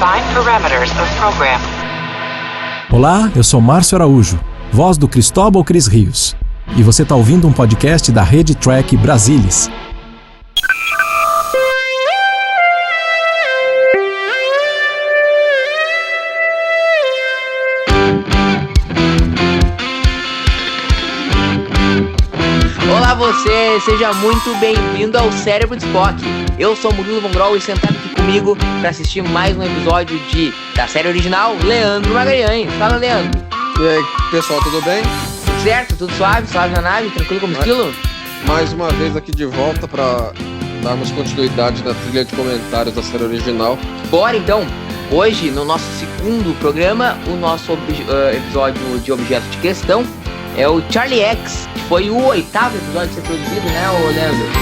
Define parameters of program. Olá, eu sou Márcio Araújo, voz do Cristóbal Cris Rios. E você está ouvindo um podcast da Rede Track Brasilis. Olá você, seja muito bem-vindo ao Cérebro de Spock. Eu sou Murilo Von Grol e sentado aqui comigo para assistir mais um episódio da série original, Leandro Magalhães. Fala, Leandro. E aí, pessoal, tudo bem? Tudo certo? Tudo suave? Suave na nave? Tranquilo como esquilo? Mais uma vez aqui de volta para darmos continuidade na trilha de comentários da série original. Bora então! Hoje, no nosso segundo programa, o nosso episódio de objeto de questão é o Charlie X, que foi o 8º episódio a ser produzido, né, Leandro?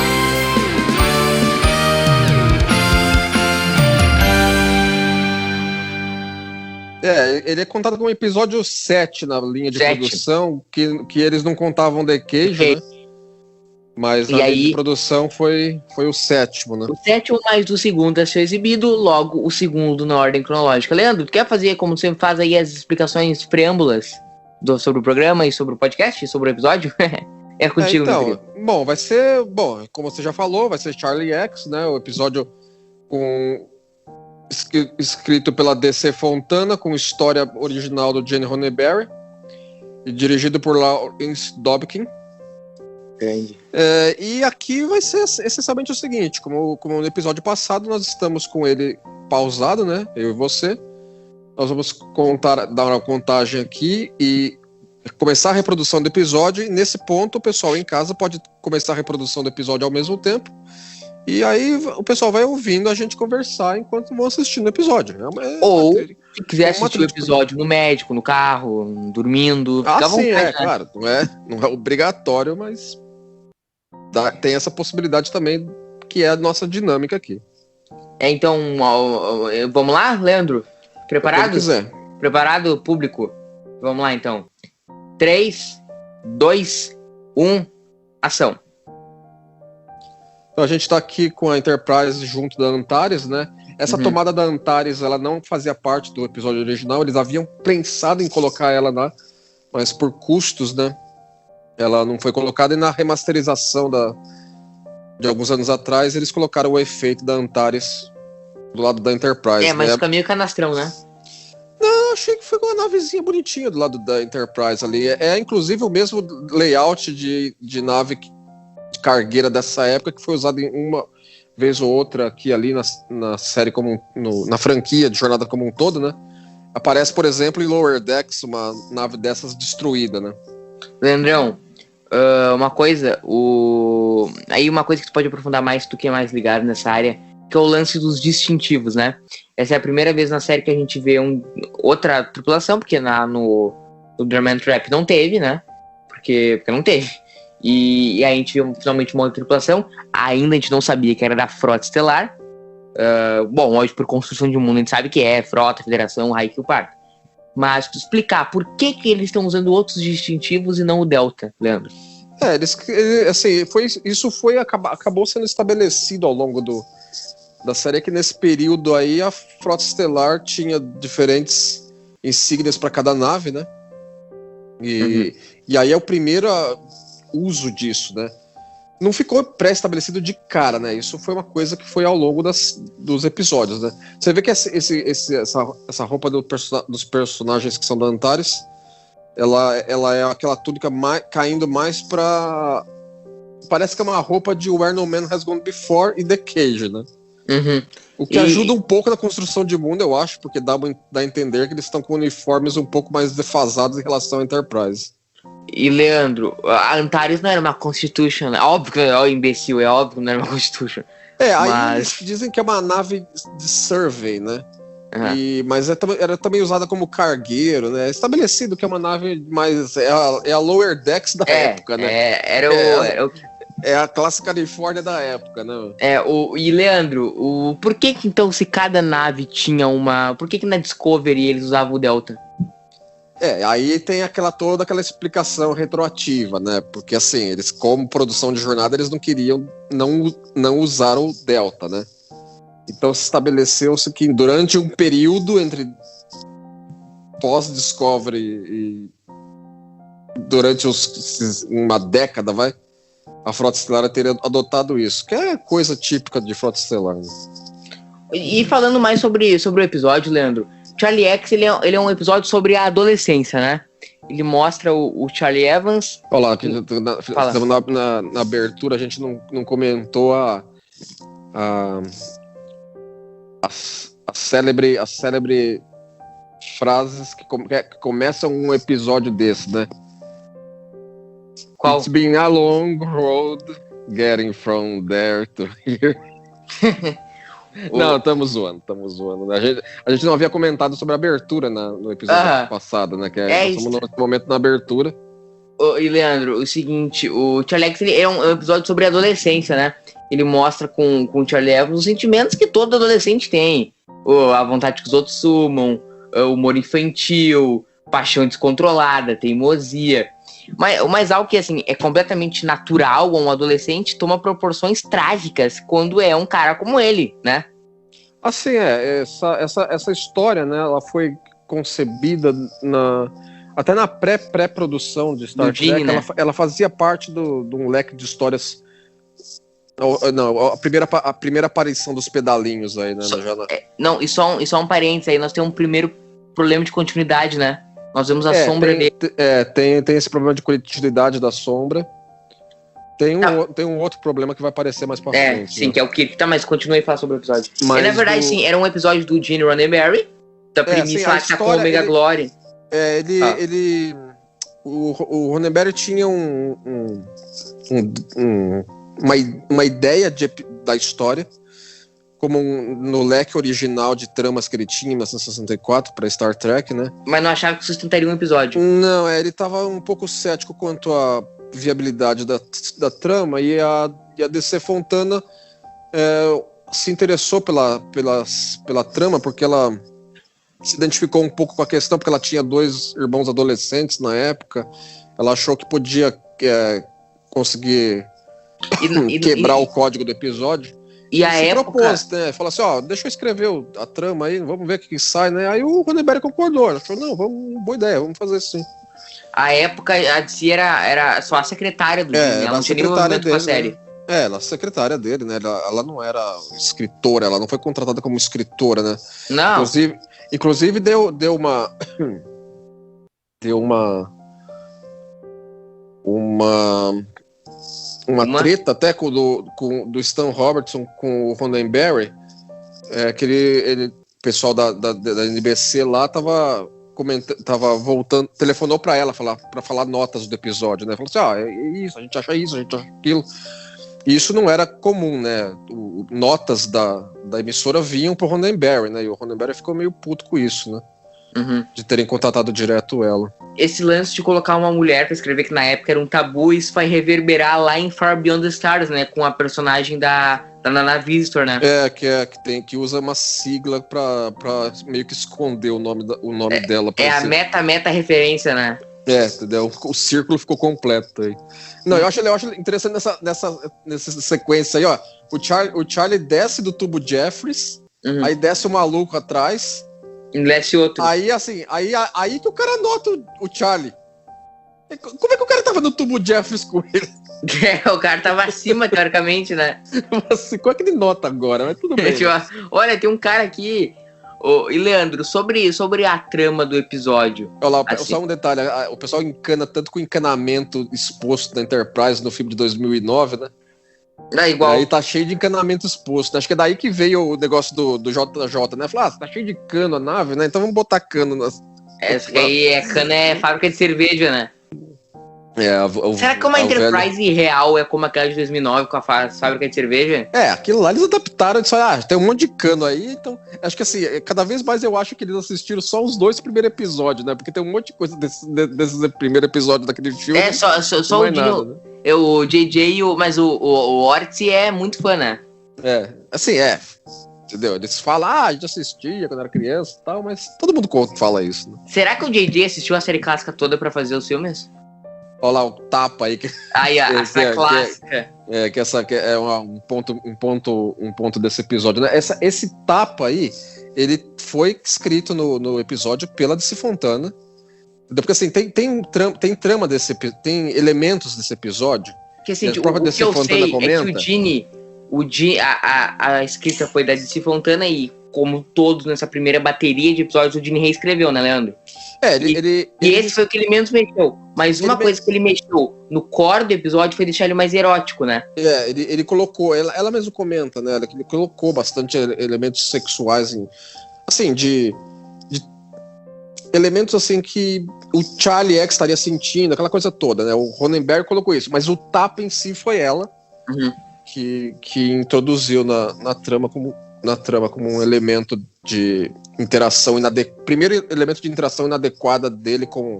Ele é contado como episódio 7 na linha de produção, que eles não contavam The Cage, né? Mas na linha de produção foi o 7º, né? O 7º mais do segundo a ser exibido, logo o segundo na ordem cronológica. Leandro, tu quer fazer, como você faz aí, as explicações preâmbulas sobre o programa e sobre o podcast, sobre o episódio? É contigo, meu querido. Bom, vai ser, como você já falou, vai ser Charlie X, né? O episódio escrito pela DC Fontana, com história original do Gene Roddenberry e dirigido por Lawrence Dobkin. E aqui vai ser essencialmente o seguinte, como no episódio passado, nós estamos com ele pausado, né? Eu e você. Nós vamos dar uma contagem aqui e começar a reprodução do episódio. E nesse ponto, o pessoal em casa pode começar a reprodução do episódio ao mesmo tempo. E aí o pessoal vai ouvindo a gente conversar enquanto vão assistindo o episódio. Ou, se quiser assistir o episódio no médico, no carro, dormindo... Sim, claro. Não é obrigatório, mas tem essa possibilidade também, que é a nossa dinâmica aqui. Então, vamos lá, Leandro? Preparado? Quiser. Preparado, público? Vamos lá, então. 3, 2, 1, ação. Então a gente está aqui com a Enterprise junto da Antares, né? Essa tomada da Antares, ela não fazia parte do episódio original, eles haviam pensado em colocar ela lá, mas por custos, né? Ela não foi colocada, e na remasterização de alguns anos atrás, eles colocaram o efeito da Antares do lado da Enterprise. Mas fica meio canastrão, né? Não, achei que foi uma navezinha bonitinha do lado da Enterprise ali. Inclusive o mesmo layout de nave de cargueira dessa época, que foi usado em uma vez ou outra aqui ali na série, na franquia de Jornada como um todo, né? Aparece, por exemplo, em Lower Decks, uma nave dessas destruída, né? Leandrão, uma coisa que tu pode aprofundar mais, tu que é mais ligado nessa área, que é o lance dos distintivos, né? Essa é a primeira vez na série que a gente vê outra tripulação, porque no Drama Trap não teve, né? Porque não teve. E aí a gente viu finalmente uma outra tripulação. Ainda a gente não sabia que era da Frota Estelar. Hoje por construção de mundo a gente sabe que é Frota, Federação, Raik e o Parto. Mas explicar por que eles estão usando outros distintivos e não o Delta, Leandro? Acabou sendo estabelecido ao longo da série, que nesse período aí a Frota Estelar tinha diferentes insígnias para cada nave, né? E aí é o primeiro uso disso, né? Não ficou pré-estabelecido de cara, né? Isso foi uma coisa que foi ao longo dos episódios, né? Você vê que essa roupa dos personagens que são da Antares, ela é aquela túnica caindo mais pra... Parece que é uma roupa de Where No Man Has Gone Before e The Cage, né? O que ajuda um pouco na construção de mundo, eu acho, porque dá a entender que eles estão com uniformes um pouco mais defasados em relação à Enterprise. E, Leandro, a Antares não era uma Constitution, né? Óbvio que é o imbecil, é óbvio que não era uma Constitution. Aí eles dizem que é uma nave de survey, né? Mas era também usada como cargueiro, né? Estabelecido que é uma nave mais... É a Lower Decks da época, né? É a classe Califórnia da época, né? E Leandro, por que então, se cada nave tinha uma... Por que na Discovery eles usavam o Delta? Aí tem toda aquela explicação retroativa, né? Porque assim, eles, como produção de jornada, eles não queriam não usar o Delta, né? Então se estabeleceu-se que durante um período entre pós-Discovery e durante uma década, a Frota Estelar teria adotado isso, que é coisa típica de Frota Estelar. Né? E falando mais sobre o episódio, Leandro, Charlie X, ele é um episódio sobre a adolescência, né? Ele mostra o Charlie Evans... Olha lá, na abertura a gente não comentou a célebre frases que começam um episódio desse, né? Qual? It's been a long road getting from there to here. Não, estamos zoando. A gente não havia comentado sobre a abertura no episódio passado, né? Que estamos no momento na abertura. E Leandro, o seguinte, o Charlie X ele é um episódio sobre adolescência, né? Ele mostra com o Charlie Evans os sentimentos que todo adolescente tem. A vontade que os outros sumam, o humor infantil, paixão descontrolada, teimosia. Mas algo que assim, é completamente natural a um adolescente toma proporções trágicas quando é um cara como ele, né? Assim, essa história, né? Ela foi concebida até na pré-produção de Star Trek. Gene, né? Ela fazia parte de um leque de histórias. Não, a primeira aparição dos pedalinhos aí, né? Não, e só um parênteses aí, nós temos um primeiro problema de continuidade, né? Nós vemos a sombra dele. Tem esse problema de continuidade da sombra. Tem um outro problema que vai aparecer mais pra frente. Sim, né? que é o Kirk. Tá, mas continue a falar sobre o episódio. E, na verdade, sim, era um episódio do Gene Roddenberry, da premissa lá que tá com o Omega Glory. O Roddenberry tinha uma ideia da história, como no leque original de tramas que ele tinha em 1964 para Star Trek, né? Mas não achava que sustentaria um episódio. Não, ele estava um pouco cético quanto à viabilidade da trama, e a DC Fontana se interessou pela trama, porque ela se identificou um pouco com a questão, porque ela tinha 2 irmãos adolescentes na época. Ela achou que podia conseguir quebrar o código do episódio. E a época... propôs, né? Falou assim, deixa eu escrever a trama aí, vamos ver o que sai, né? Aí o Roddenberry concordou. Ele falou, não, boa ideia, vamos fazer isso sim. A época, a DC era só a secretária do Disney, ela não tinha nenhum envolvimento com a série. Né? Ela é secretária dele, né? Ela não era escritora, ela não foi contratada como escritora, né? Não. Inclusive deu uma treta até do Stan Robertson com o Roddenberry, que o pessoal da NBC lá tava voltando, telefonou para ela para falar notas do episódio, né? Falou assim, é isso, a gente acha aquilo. E isso não era comum, né? Notas da emissora vinham pro Roddenberry, né? E o Roddenberry ficou meio puto com isso, né? Uhum. De terem contratado direto ela. Esse lance de colocar uma mulher pra escrever, que na época era um tabu, isso vai reverberar lá em Far Beyond the Stars, né? Com a personagem da Nana Visitor, né? Que usa uma sigla pra meio que esconder o nome dela. A meta referência, né? Entendeu? O círculo ficou completo aí. Não, eu acho interessante nessa sequência aí, ó. O Charlie desce do tubo Jeffries, aí desce o maluco atrás. Desce outro. Aí, assim, aí que o cara nota o Charlie. Como é que o cara tava no tubo Jeffries com ele? O cara tava acima, teoricamente, né? Assim, como é que ele nota agora? Mas tudo bem. Olha, tem um cara aqui... E Leandro, sobre a trama do episódio. Olha lá, assim, só um detalhe, o pessoal encana tanto com o encanamento exposto da Enterprise no filme de 2009, né? Igual. Aí tá cheio de encanamento exposto, né? Acho que é daí que veio o negócio do JJ, né? Falou, tá cheio de cano a nave, né? Então vamos botar cano nas... Essa aí cano é fábrica de cerveja, né? Será que uma Enterprise real é como aquela de 2009 com a fábrica de cerveja? Aquilo lá eles adaptaram, eles falaram, tem um monte de cano aí, então acho que assim, cada vez mais eu acho que eles assistiram só os 2 primeiros episódios, né? Porque tem um monte de coisa desses primeiros episódios daquele filme. Só o Dino, né? O JJ, mas o Ortiz é muito fã, né? Entendeu? Eles falam, a gente assistia quando era criança e tal, mas todo mundo fala isso, né? Será que o JJ assistiu a série clássica toda pra fazer os filmes? Olha lá o tapa aí. Aí, essa clássica. Que é um ponto desse episódio, né? Esse tapa aí, ele foi escrito no episódio pela DC Fontana. Porque assim, tem trama tem elementos desse episódio. Porque assim, a própria o DC que eu Fontana sei comenta. é que a escrita foi da DC Fontana e, como todos nessa primeira bateria de episódios, o Dini reescreveu, né, Leandro? E esse foi o que ele menos mexeu. Mas uma coisa que ele mexeu no core do episódio foi deixar ele mais erótico, né? Ele colocou, ela mesmo comenta, né? Ele colocou bastante elementos sexuais, assim, de elementos assim que o Charlie X estaria sentindo, aquela coisa toda, né? O Ronenberg colocou isso, mas o tapa em si foi ela que introduziu na trama como um elemento de interação primeiro elemento de interação inadequada dele com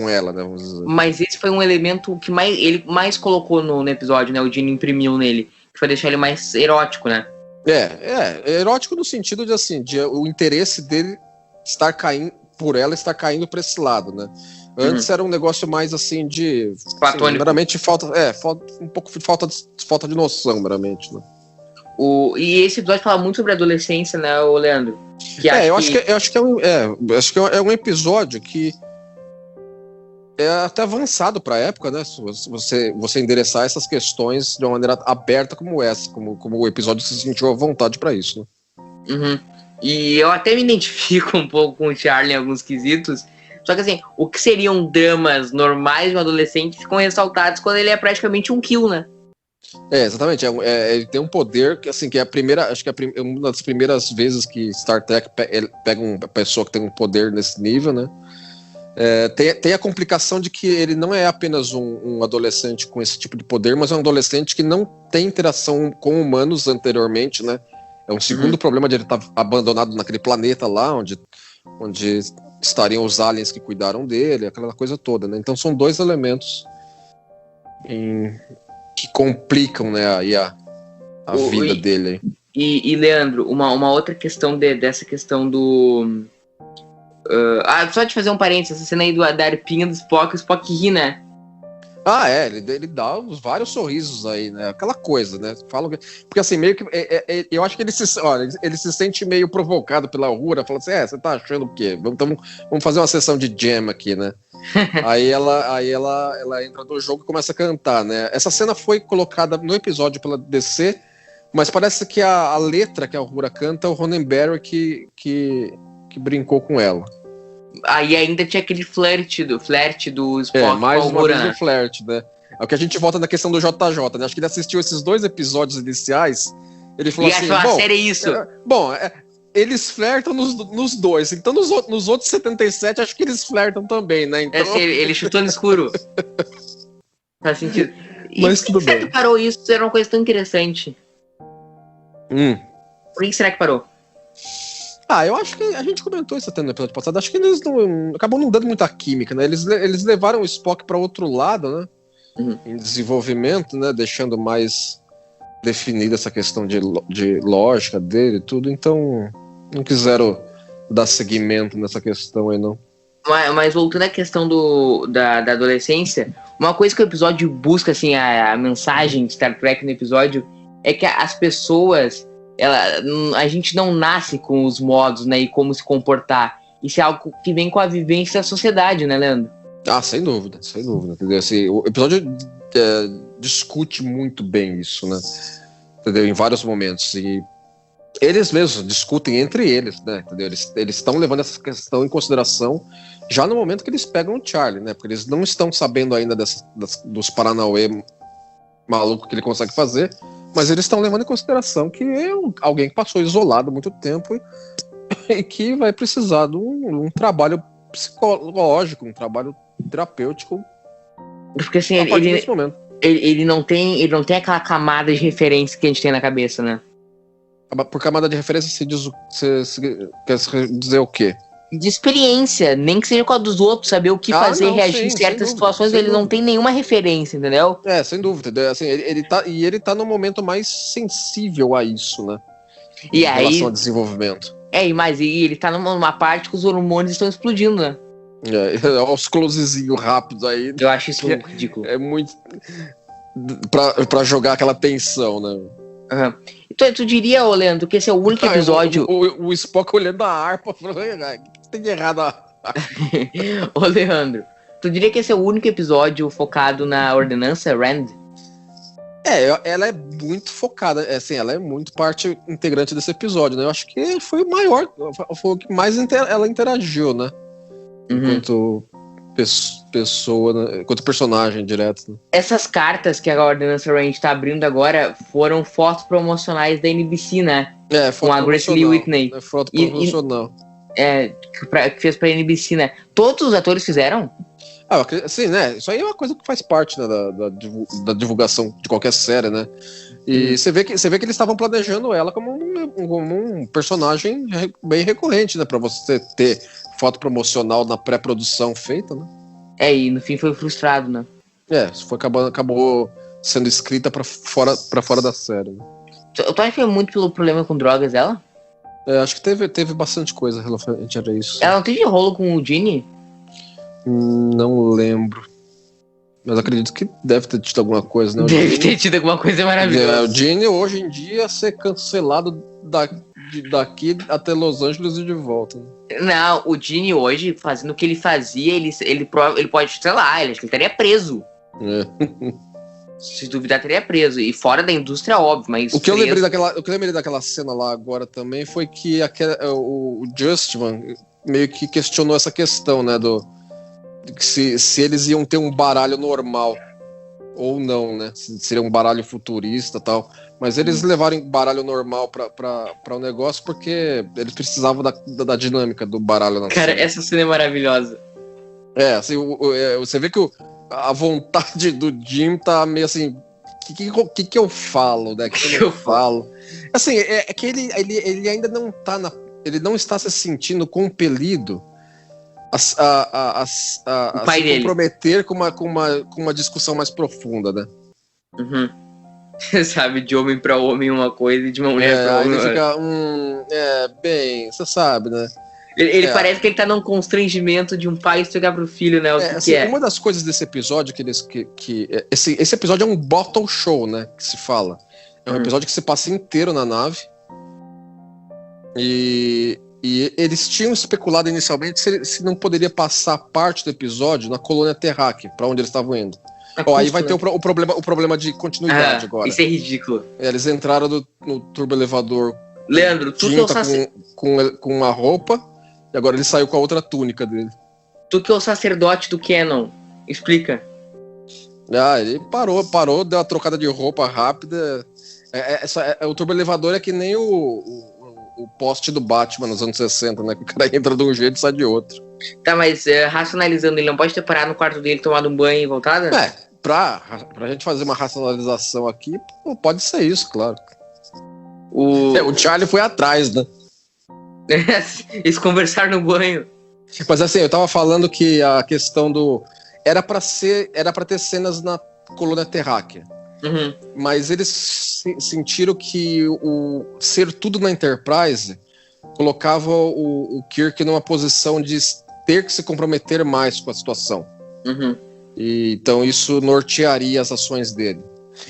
ela, né? Mas esse foi um elemento que ele mais colocou no episódio, né? O Dini imprimiu nele, que foi deixar ele mais erótico, né? Erótico no sentido de assim, o interesse dele estar caindo para esse lado, né? Antes era um negócio mais assim de platônico. Meramente um pouco de falta de noção, meramente, né? E esse episódio fala muito sobre a adolescência, né, Leandro? Acho que é um episódio que é até avançado para a época, né? Se você endereçar essas questões de uma maneira aberta como essa, como o episódio se sentiu à vontade para isso, né? E eu até me identifico um pouco com o Charlie em alguns quesitos. Só que assim, o que seriam dramas normais de um adolescente ficam ressaltados quando ele é praticamente um kill, né? Exatamente. Ele tem um poder que, assim, que é a primeira. Acho que é uma das primeiras vezes que Star Trek pega uma pessoa que tem um poder nesse nível, né? Tem a complicação de que ele não é apenas um adolescente com esse tipo de poder, mas é um adolescente que não tem interação com humanos anteriormente, né? É um segundo problema de ele estar abandonado naquele planeta lá, onde estariam os aliens que cuidaram dele, aquela coisa toda, né? Então são dois elementos que complicam, né, aí a vida dele. E Leandro, uma outra questão dessa questão do... só de fazer um parênteses, essa cena aí da arpinha do Spock, o Spock ri, né? Ele dá vários sorrisos aí, né? Aquela coisa, né? Porque assim, meio que. Eu acho que ele se sente meio provocado pela Uhura, fala assim: você tá achando o quê? Vamos fazer uma sessão de jam aqui, né? aí ela entra no jogo e começa a cantar, né? Essa cena foi colocada no episódio pela DC, mas parece que a letra que a Uhura canta é o Ronenberry que brincou com ela. Aí ainda tinha aquele flerte do Spock. Mais uma vez o flerte, né? É o que a gente volta na questão do JJ, né? Acho que ele assistiu esses 2 episódios iniciais, ele falou assim... a série é isso. Eles flertam nos dois, então nos outros 77 acho que eles flertam também, né? Então... ele chutou no escuro. Faz sentido. Mas tudo bem. Por que parou isso? Era uma coisa tão interessante. Por que será que parou? Eu acho que a gente comentou isso até no episódio passado. Acho que eles acabam não dando muita química, né? Eles levaram o Spock para outro lado, né? Em desenvolvimento, né? Deixando mais definida essa questão de lógica dele e tudo. Então, não quiseram dar seguimento nessa questão aí, não. Mas voltando à questão da adolescência, uma coisa que o episódio busca, assim, a mensagem de Star Trek no episódio, é que as pessoas... a gente não nasce com os modos, né, e como se comportar. Isso é algo que vem com a vivência da sociedade, né, Leandro? Sem dúvida. Entendeu? Assim, o episódio discute muito bem isso, né? Entendeu? Em vários momentos. E eles mesmos discutem entre eles, né? Entendeu? Eles estão levando essa questão em consideração já no momento que eles pegam o Charlie, né? Porque eles não estão sabendo ainda dos Paranauê maluco que ele consegue fazer. Mas eles estão levando em consideração que é alguém que passou isolado há muito tempo e que vai precisar de um trabalho psicológico, um trabalho terapêutico. Porque assim, nesse momento. Ele não tem aquela camada de referência que a gente tem na cabeça, né? Por camada de referência, você quer dizer o quê? De experiência, nem que seja com a dos outros, saber o que fazer e reagir em certas situações, ele não tem nenhuma referência, entendeu? Sem dúvida. Assim, ele tá no momento mais sensível a isso, né? Em relação ao desenvolvimento. Mas ele tá numa parte que os hormônios estão explodindo, né? Os closezinhos rápidos aí. Eu acho isso ridículo. É muito. Pra jogar aquela tensão, né? Uhum. Então, tu diria, ô Leandro, que esse é o único episódio. O Spock olhando a harpa, falando, o que tem de errado? Ô Leandro, tu diria que esse é o único episódio focado na ordenança Rand? Ela é muito focada, assim, ela é muito parte integrante desse episódio, né? Eu acho que foi o maior, foi o que mais ela interagiu, né? Enquanto pessoa, né? Enquanto personagem direto. Né? Essas cartas que a ordenança Rand tá abrindo agora foram fotos promocionais da NBC, né? Foto com a Grace Lee Whitney. Foto promocional. Que fez pra NBC, né? Todos os atores fizeram? Sim, né? Isso aí é uma coisa que faz parte, né, da divulgação de qualquer série, né? E você vê que eles estavam planejando ela como um personagem bem recorrente, né? Pra você ter foto promocional na pré-produção feita, né? E no fim foi frustrado, né? Acabou sendo escrita pra fora da série. Né? Tu acha que foi muito pelo problema com drogas dela? Acho que teve bastante coisa referente a isso. Ela não teve rolo com o Gene? Não lembro. Mas acredito que deve ter tido alguma coisa, né? Deve ter tido alguma coisa maravilhosa. O Gene hoje em dia ser cancelado daqui até Los Angeles e de volta. Né? Não, o Gene hoje, fazendo o que ele fazia, ele pode, sei lá, ele estaria preso. Se duvidar, teria preso. E fora da indústria, óbvio, mas. O que eu lembrei daquela cena lá agora também foi que o Justman meio que questionou essa questão, né? Se eles iam ter um baralho normal ou não, né? Se seria um baralho futurista e tal. Mas eles levaram baralho normal pra o negócio porque eles precisavam da dinâmica do baralho na Cara, cena. essa cena é maravilhosa. Assim, você vê que a vontade do Jim tá meio assim. O que eu falo, né? O que eu falo? Assim, é que ele ainda não tá ele não está se sentindo compelido a se comprometer com uma discussão mais profunda, né? Sabe, de homem pra homem uma coisa e de uma mulher pra ele outra. Bem, você sabe, né? Ele parece que ele tá num constrangimento de um pai explicar pro filho, né? Uma das coisas desse episódio esse episódio é um bottle show, né? Que se fala. É um episódio que se passa inteiro na nave. E eles tinham especulado inicialmente se não poderia passar parte do episódio na colônia terráquea, pra onde eles estavam indo. Aí vai ter o problema de continuidade agora. Isso é ridículo. Eles entraram no turboelevador. Leandro, tu que é o com uma roupa, e agora ele saiu com a outra túnica dele. Tu que é o sacerdote do Canon, explica. Ele parou, deu uma trocada de roupa rápida. O turboelevador é que nem o poste do Batman nos anos 60, né? Que o cara entra de um jeito e sai de outro. Tá, mas racionalizando, ele não pode ter parado no quarto dele, tomado um banho e voltado? Pra gente fazer uma racionalização aqui, pode ser isso, claro. O Charlie foi atrás, né? Eles conversaram no banho. Mas assim, eu tava falando que a questão era pra ter cenas na colônia terráquea. Mas eles sentiram que o ser tudo na Enterprise colocava o Kirk numa posição de ter que se comprometer mais com a situação. E, então isso nortearia as ações dele.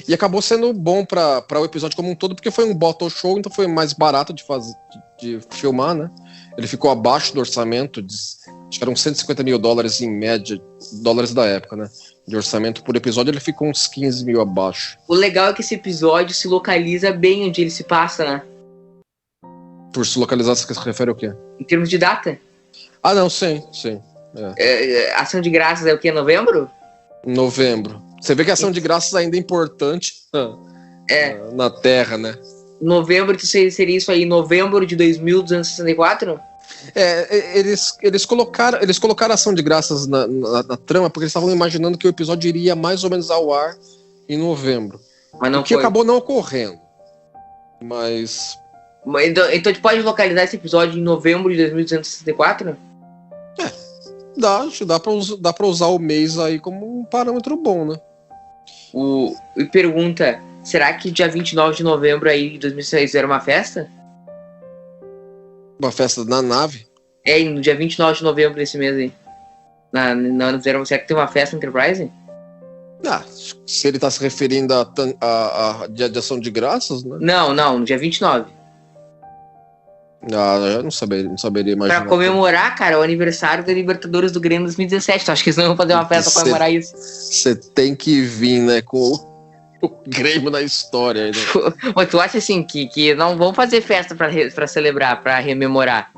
E acabou sendo bom para o episódio como um todo, porque foi um bottle show, então foi mais barato de filmar, né? Ele ficou abaixo do orçamento, acho que eram $150 mil em média, dólares da época, né? De orçamento por episódio, ele ficou uns 15 mil abaixo. O legal é que esse episódio se localiza bem onde ele se passa, né? Por se localizar, você se refere ao quê? Em termos de data. Não, sim. Ação de Graças é o quê? Novembro? Novembro. Você vê que a Ação de Graças ainda é importante na Terra, né? Novembro, seria isso aí, novembro de 2264? Eles colocaram a Ação de Graças na trama porque eles estavam imaginando que o episódio iria mais ou menos ao ar em novembro. Mas não o que acabou não ocorrendo. Mas então a gente pode localizar esse episódio em novembro de 2264? Dá pra usar o mês aí como um parâmetro bom, né? E pergunta, será que dia 29 de novembro aí de 2006 era uma festa? Uma festa na nave? No dia 29 de novembro desse mês aí. Será que tem uma festa Enterprise? Ah, se ele tá se referindo a Dia de Ação de Graças, né? Não, no dia 29. Ah, eu não saberia imaginar. Pra comemorar, cara, o aniversário da Libertadores do Grêmio 2017. Tu acha que eles não vão fazer uma festa pra comemorar isso? Você tem que vir, né, com o Grêmio na história. Né? Mas tu acha assim que não vão fazer festa pra celebrar, pra rememorar?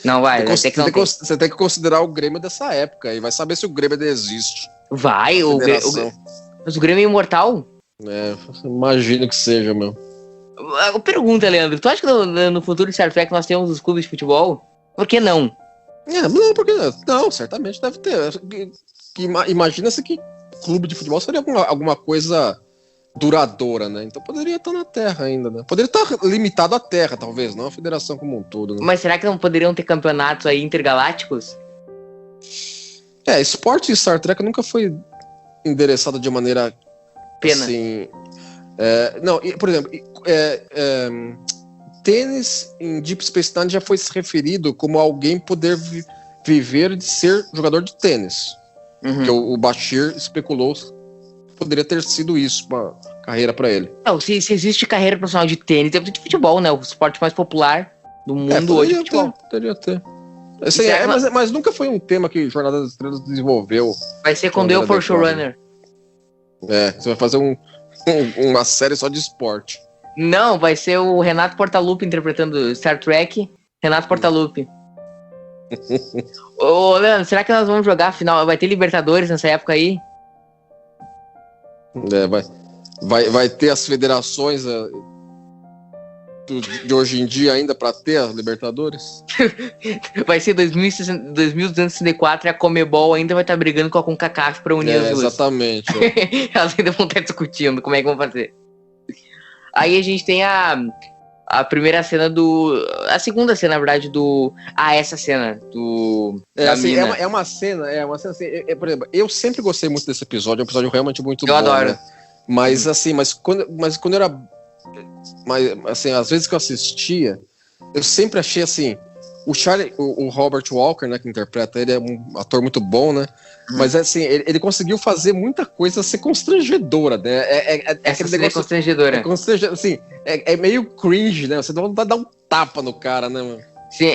Não vai, você tem que considerar o Grêmio dessa época e vai saber se o Grêmio ainda existe. Vai, mas o Grêmio é imortal? É, imagino que seja, meu. Pergunta, Leandro, tu acha que no futuro de Star Trek nós temos os clubes de futebol? Por que não? Não, porque não, certamente deve ter. Imagina-se que clube de futebol seria alguma coisa duradoura, né? Então poderia estar na Terra ainda, né? Poderia estar limitado à Terra, talvez, não a federação como um todo, né? Mas será que não poderiam ter campeonatos aí intergalácticos? Esporte em Star Trek nunca foi endereçado de maneira Pena. assim... não, por exemplo, tênis em Deep Space Nine já foi se referido como alguém poder viver de ser jogador de tênis. Que o Bashir especulou poderia ter sido isso, uma carreira para ele. Não, se existe carreira profissional de tênis, é de futebol, né? O esporte mais popular do mundo hoje é futebol. Poderia ter. Assim, mas nunca foi um tema que Jornada das Estrelas desenvolveu. Vai ser quando eu for showrunner. Você vai fazer uma série só de esporte. Não, vai ser o Renato Portaluppi interpretando Star Trek. Renato Portaluppi. Ô, Leandro, será que nós vamos jogar a final? Vai ter Libertadores nessa época aí? Vai ter as federações de hoje em dia ainda pra ter a Libertadores? Vai ser 2264 e a Comebol ainda vai estar brigando com a CONCACAF pra unir as duas. Exatamente. Elas ainda vão estar discutindo como é que vão fazer. Aí a gente tem a primeira cena a segunda cena, na verdade, essa cena assim, é uma cena assim, por exemplo, eu sempre gostei muito desse episódio, é um episódio realmente muito bom. Eu adoro. Né? Mas assim, quando eu era, assim, às vezes que eu assistia, eu sempre achei assim, o Robert Walker, né, que interpreta ele, é um ator muito bom, né? Mas assim, ele conseguiu fazer muita coisa ser constrangedora, né? Essa cena é constrangedora. Assim, é meio cringe, né? Você dá um tapa no cara, né, mano? Sim,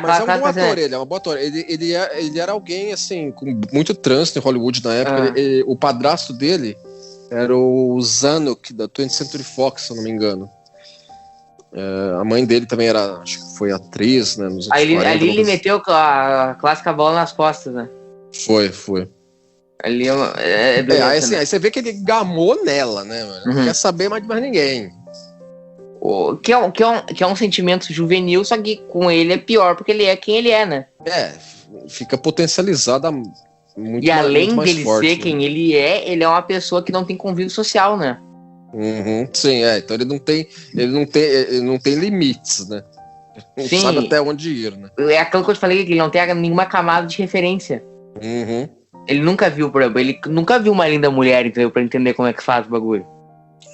mas é um bom ator, ele é um bom ator. Ele era alguém, assim, com muito trânsito em Hollywood na época. O padrasto dele era o Zanuck, da 20th Century Fox, se eu não me engano. A mãe dele também acho que foi atriz, né? Nos ali ele meteu a clássica bola nas costas, né? Foi. Ali aí você vê que ele gamou nela, né, mano? Não quer saber mais de mais ninguém. Que é um sentimento juvenil, só que com ele é pior, porque ele é quem ele é, né? Fica potencializada muito. E além muito mais dele forte, ser quem ele é uma pessoa que não tem convívio social, né? Sim, então ele não tem limites, né? Não Sim. sabe até onde ir, né? É aquilo que eu te falei, que ele não tem nenhuma camada de referência. Ele nunca viu, por exemplo, ele nunca viu uma linda mulher, entendeu? Pra entender como é que faz o bagulho.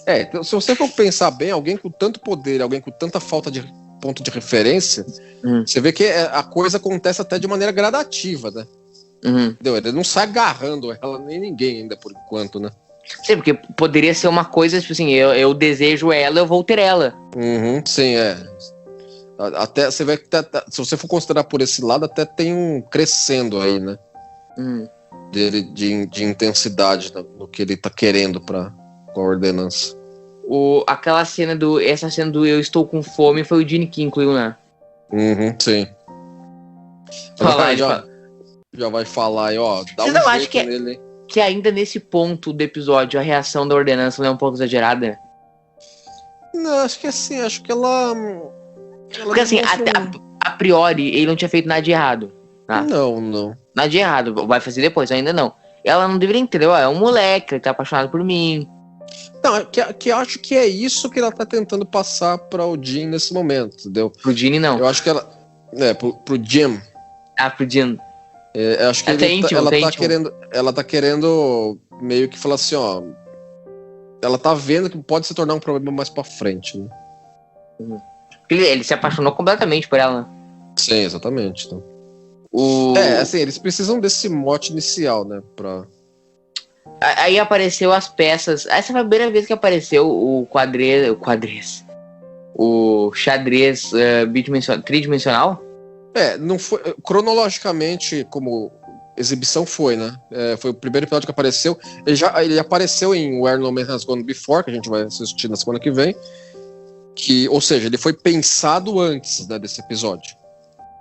Então, se você for pensar bem, alguém com tanto poder, alguém com tanta falta de ponto de referência, você vê que a coisa acontece até de maneira gradativa, né? Entendeu? Ele não sai agarrando ela, nem ninguém ainda, por enquanto, né? Sim, porque poderia ser uma coisa, tipo assim, eu desejo ela, eu vou ter ela. Sim, até você vê que se você for considerar por esse lado, até tem um crescendo aí, né? De intensidade no que ele tá querendo com a ordenança. Essa cena do eu estou com fome foi o Gene que incluiu, né? Sim. Já vai falar aí, ó. Dá Vocês um não acham jeito nele, hein? Que ainda nesse ponto do episódio a reação da ordenança não é um pouco exagerada? Não, acho que assim, acho que ela porque assim, a priori, ele não tinha feito nada de errado. Tá? Não. Nada de errado, vai fazer depois, ainda não. Ela não deveria entender, é um moleque, ele tá apaixonado por mim. Não, que acho que é isso que ela tá tentando passar para o Jim nesse momento, entendeu? Pro Gene, não. Eu acho que ela... pro Jim. Pro Jim. Eu acho que ela tá querendo meio que falar assim, ó... Ela tá vendo que pode se tornar um problema mais pra frente, né? Ele se apaixonou completamente por ela, né? Sim, exatamente. Então. Assim, eles precisam desse mote inicial, né? Aí apareceu as peças. Essa foi a primeira vez que apareceu o xadrez tridimensional. Não foi. Cronologicamente, como exibição foi, né? Foi o primeiro episódio que apareceu. Ele apareceu em Where No Man Has Gone Before, que a gente vai assistir na semana que vem. Ou seja, ele foi pensado antes, né, desse episódio.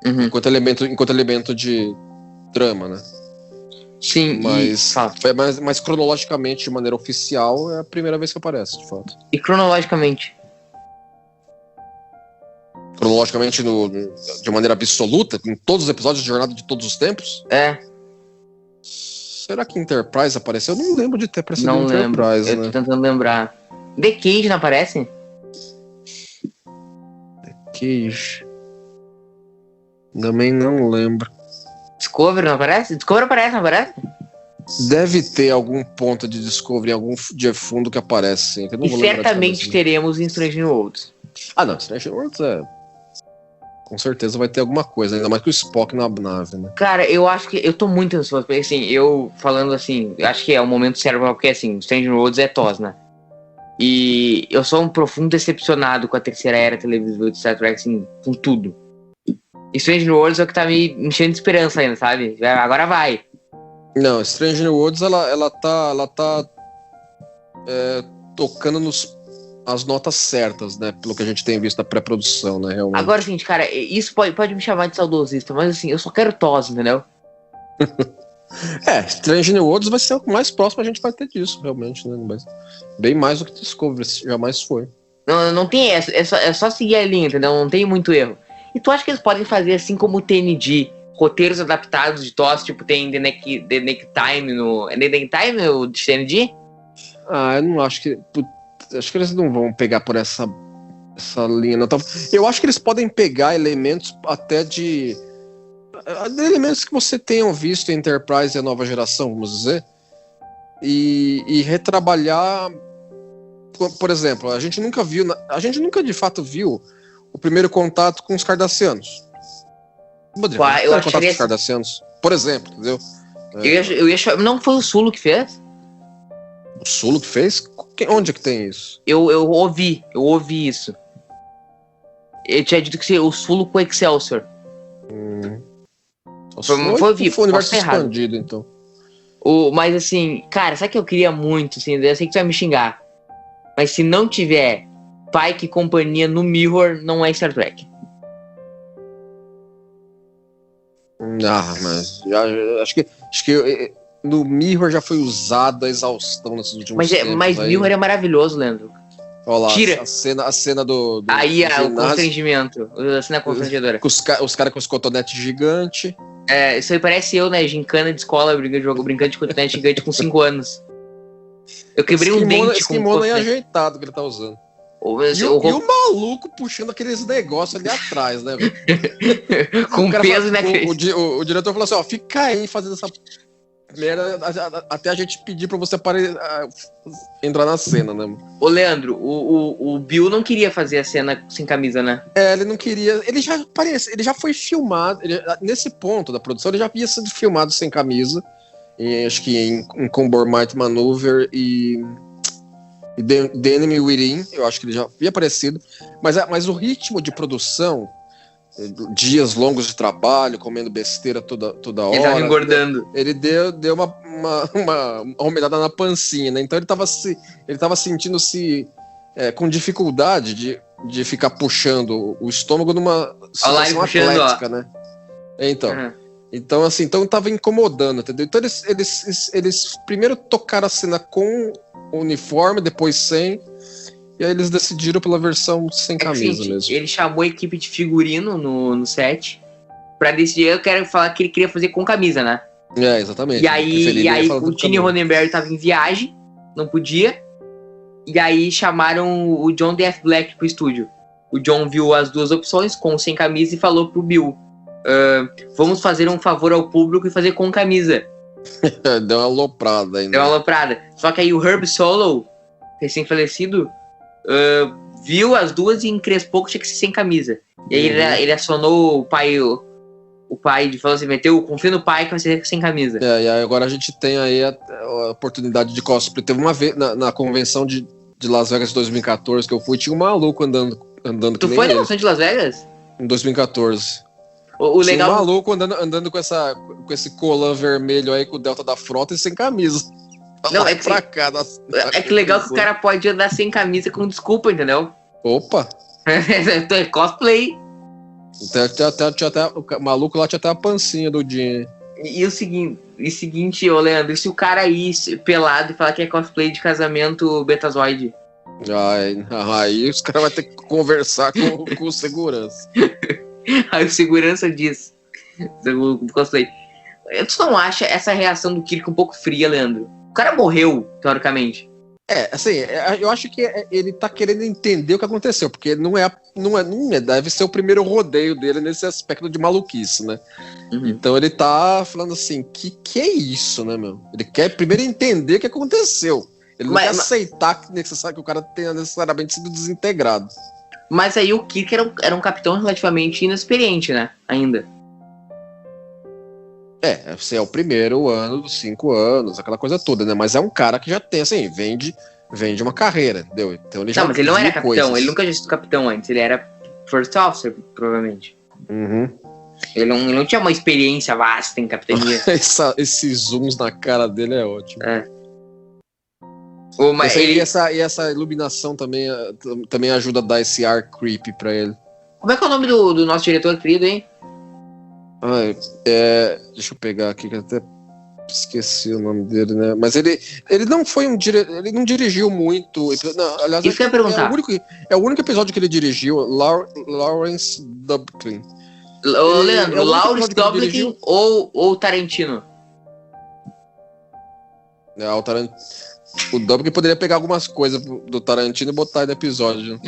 Uhum. Enquanto elemento de drama, né? Sim, mas cronologicamente, de maneira oficial, é a primeira vez que aparece, de fato. E cronologicamente? Cronologicamente, de maneira absoluta, em todos os episódios de Jornada de Todos os Tempos? Será que Enterprise apareceu? Eu não lembro de ter aparecido não Enterprise, lembro. né? Eu tô tentando lembrar. The Cage não aparece? Cage. Também não lembro. Discovery não aparece? Discovery aparece, não aparece? Deve ter algum ponto de Discovery, algum de fundo que aparece, sim. Que eu não E vou lembrar certamente teremos em Strange New Worlds. Não, Strange New Worlds com certeza vai ter alguma coisa, ainda mais que o Spock na nave, né? Cara, eu acho que... Eu tô muito ansioso, porque assim, eu falando assim... Eu acho que é o momento certo, porque assim, Strange New Worlds é TOS, né? E eu sou um profundo decepcionado com a terceira era televisiva de Star Trek, assim, com tudo. E Strange New Worlds é o que tá me enchendo de esperança ainda, sabe? Agora vai. Não, Strange New Worlds, ela tá tocando as notas certas, né? Pelo que a gente tem visto da pré-produção, né? Realmente. Agora, gente, cara, isso pode me chamar de saudosista, mas assim, eu só quero TOS, entendeu? Strange New Worlds vai ser o mais próximo a gente vai ter disso, realmente, né? Mas bem mais do que Discovery, jamais foi. Não tem essa, é só seguir a linha, entendeu? Não tem muito erro. E tu acha que eles podem fazer assim como o TNG, roteiros adaptados de TOS, tipo tem The Neck Time no... É The Neck Time o de TNG? Eu não acho que... Acho que eles não vão pegar por essa linha, não. Eu acho que eles podem pegar elementos até de elementos que você tenham visto em Enterprise e a nova geração, vamos dizer, e retrabalhar. Por exemplo, a gente nunca de fato viu o primeiro contato com os Cardassianos. Eu acho contato com os Cardassianos, por exemplo, entendeu? Não foi o Sulu que fez? O Sulu que fez? Onde é que tem isso? Eu ouvi isso. Eu tinha dito que o Sulu com o Excelsior. Foi o universo expandido, então. Mas assim, cara, sabe o que eu queria muito? Assim, eu sei que tu vai me xingar. Mas se não tiver Pike e companhia no Mirror, não é Star Trek. Mas acho que no Mirror já foi usada a exaustão nesses últimos tempos. Mas Mirror é maravilhoso, Leandro. Olha lá, Tira. a cena do aí o constrangimento. A cena constrangedora. Os caras com os cotonetes gigantes. Isso aí parece eu, né? Gincana de escola, brincando de cotonete gigante com 5 anos. Eu quebrei um dente esse kimono aí ajeitado que ele tá usando. E o maluco puxando aqueles negócios ali atrás, né, velho? Com peso, né? O diretor falou assim, fica aí fazendo essa merda até a gente pedir pra você entrar na cena, né? Ô, Leandro, o Bill não queria fazer a cena sem camisa, né? Ele não queria. Ele já foi filmado. Nesse ponto da produção, ele já havia sido filmado sem camisa. Acho que em Combat Might Maneuver e The Enemy Within, eu acho que ele já havia aparecido. Mas o ritmo de produção, dias longos de trabalho, comendo besteira toda hora. Ele tava engordando. Ele deu uma umidade na pancinha, né? Então ele tava sentindo-se com dificuldade de ficar puxando o estômago numa situação atlética, né? Então, assim, tava incomodando, entendeu? Então eles primeiro tocaram a cena com o uniforme, depois sem. E aí eles decidiram pela versão sem camisa mesmo. Ele chamou a equipe de figurino no set pra decidir. Eu quero falar que ele queria fazer com camisa, né? Exatamente. E aí o Gene Roddenberry tava em viagem, não podia. E aí chamaram o John D.F. Black pro estúdio. O John viu as duas opções, com ou sem camisa, e falou pro Bill: vamos fazer um favor ao público e fazer com camisa. Deu uma aloprada ainda. Deu uma aloprada. Só que aí o Herb Solow, recém-falecido, viu as duas e encrespou que tinha que ser sem camisa. E aí ele acionou o o pai falou assim, confia no pai que vai ser sem camisa. E aí agora a gente tem aí a oportunidade de cosplay. Teve uma vez na convenção de Las Vegas de 2014 que eu fui, tinha um maluco andando Tu foi na convenção de Las Vegas? Em 2014. O legal... Tinha um maluco andando com esse colã vermelho aí, com o Delta da Frota e sem camisa. Não, é que legal que o cara pode andar sem camisa com desculpa, entendeu? Opa! É cosplay. O maluco lá tinha até a pancinha do Jim. E o seguinte, ô Leandro, e se o cara ir pelado e falar que é cosplay de casamento Betazoide? Aí os caras vão ter que conversar com o segurança. Aí o segurança diz, o cosplay. Tu não acha essa reação do Kirk um pouco fria, Leandro? O cara morreu, teoricamente. Eu acho que ele tá querendo entender o que aconteceu, porque ele não deve ser o primeiro rodeio dele nesse aspecto de maluquice, né? Uhum. Então ele tá falando assim, que é isso, né, meu? Ele quer primeiro entender o que aconteceu. Ele não quer aceitar que o cara tenha necessariamente sido desintegrado. Mas aí o Kirk era um capitão relativamente inexperiente, né? Ainda. É o primeiro ano dos 5 anos, aquela coisa toda, né? Mas é um cara que já tem, assim, vem de uma carreira, entendeu? Então ele já mas ele não era capitão, coisas. Ele nunca tinha sido capitão antes, ele era first officer, provavelmente. Uhum. Ele não tinha uma experiência vasta em capitania. Esses zooms na cara dele é ótimo. Essa iluminação também ajuda a dar esse ar creepy pra ele. Como é que é o nome do nosso diretor querido, hein? Deixa eu pegar aqui, que eu até esqueci o nome dele, né? Mas ele não foi ele não dirigiu muito. Não, aliás, isso que eu ia perguntar. É o único episódio que ele dirigiu, Lawrence Dobkin. Leandro, Lawrence Dobkin ou Tarantino? O Dobkin poderia pegar algumas coisas do Tarantino e botar aí no episódio.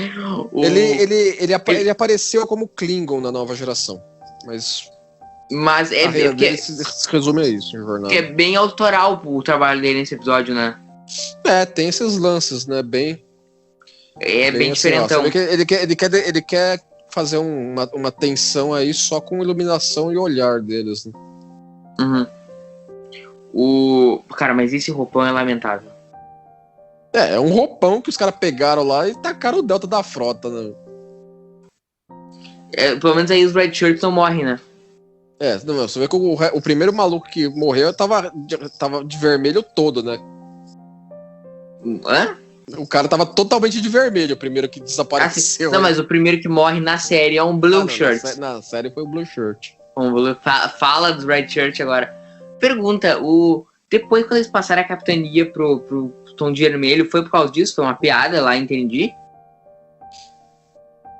Ele apareceu como Klingon na nova geração, mas porque se resume a isso, em jornal. Que é bem autoral o trabalho dele nesse episódio, né? Tem esses lances, né? Bem bem assim, diferentão. Ó, ele quer fazer uma tensão aí só com iluminação e olhar deles, né? Uhum. Cara, mas esse roupão é lamentável. É um roupão que os caras pegaram lá e tacaram o Delta da Frota, né? Pelo menos aí os Red Shirts não morrem, né? Você vê que o primeiro maluco que morreu tava de vermelho todo, né? Hã? O cara tava totalmente de vermelho, o primeiro que desapareceu. Não, mas o primeiro que morre na série é um Blue Shirt. Na série foi o Blue Shirt. Fala dos Red Shirt agora. Pergunta, depois quando eles passaram a capitania pro tom de vermelho, foi por causa disso? Foi uma piada lá, entendi?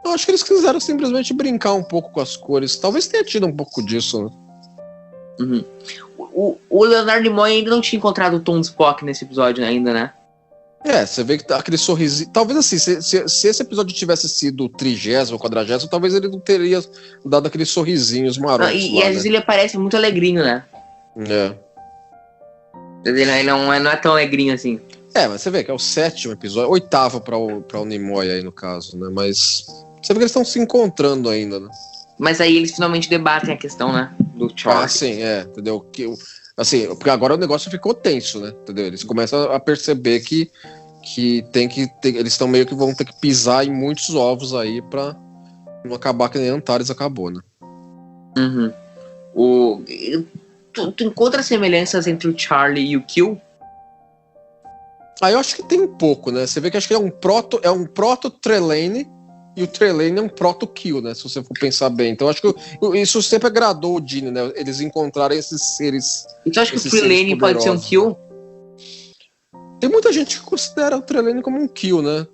Eu acho que eles quiseram simplesmente brincar um pouco com as cores. Talvez tenha tido um pouco disso, né? Uhum. O Leonard Nimoy ainda não tinha encontrado o Tom Spock nesse episódio ainda, né? Você vê que aquele sorrisinho... Talvez assim, se esse episódio tivesse sido o 30º, 40º, talvez ele não teria dado aqueles sorrisinhos marotos E às vezes ele aparece muito alegrinho, né? Ele não é tão alegrinho assim. Mas você vê que é o 7º episódio, 8º pra o Nimoy aí, no caso, né? Mas você vê que eles estão se encontrando ainda, né? Mas aí eles finalmente debatem a questão, né? Do Charlie. Sim, entendeu? Assim, porque agora o negócio ficou tenso, né? Entendeu? Eles começam a perceber que eles estão meio que vão ter que pisar em muitos ovos aí pra não acabar que nem Antares acabou, né? Uhum. Tu encontra semelhanças entre o Charlie e o Q? Eu acho que tem um pouco, né? Você vê que acho que é um proto Trelane e o Trelane é um proto Q, né? Se você for pensar bem. Então acho que isso sempre agradou o Gene, né? Eles encontrarem esses seres. Então acho que o Trelane pode ser um Q? Tem muita gente que considera o Trelane como um Q, né?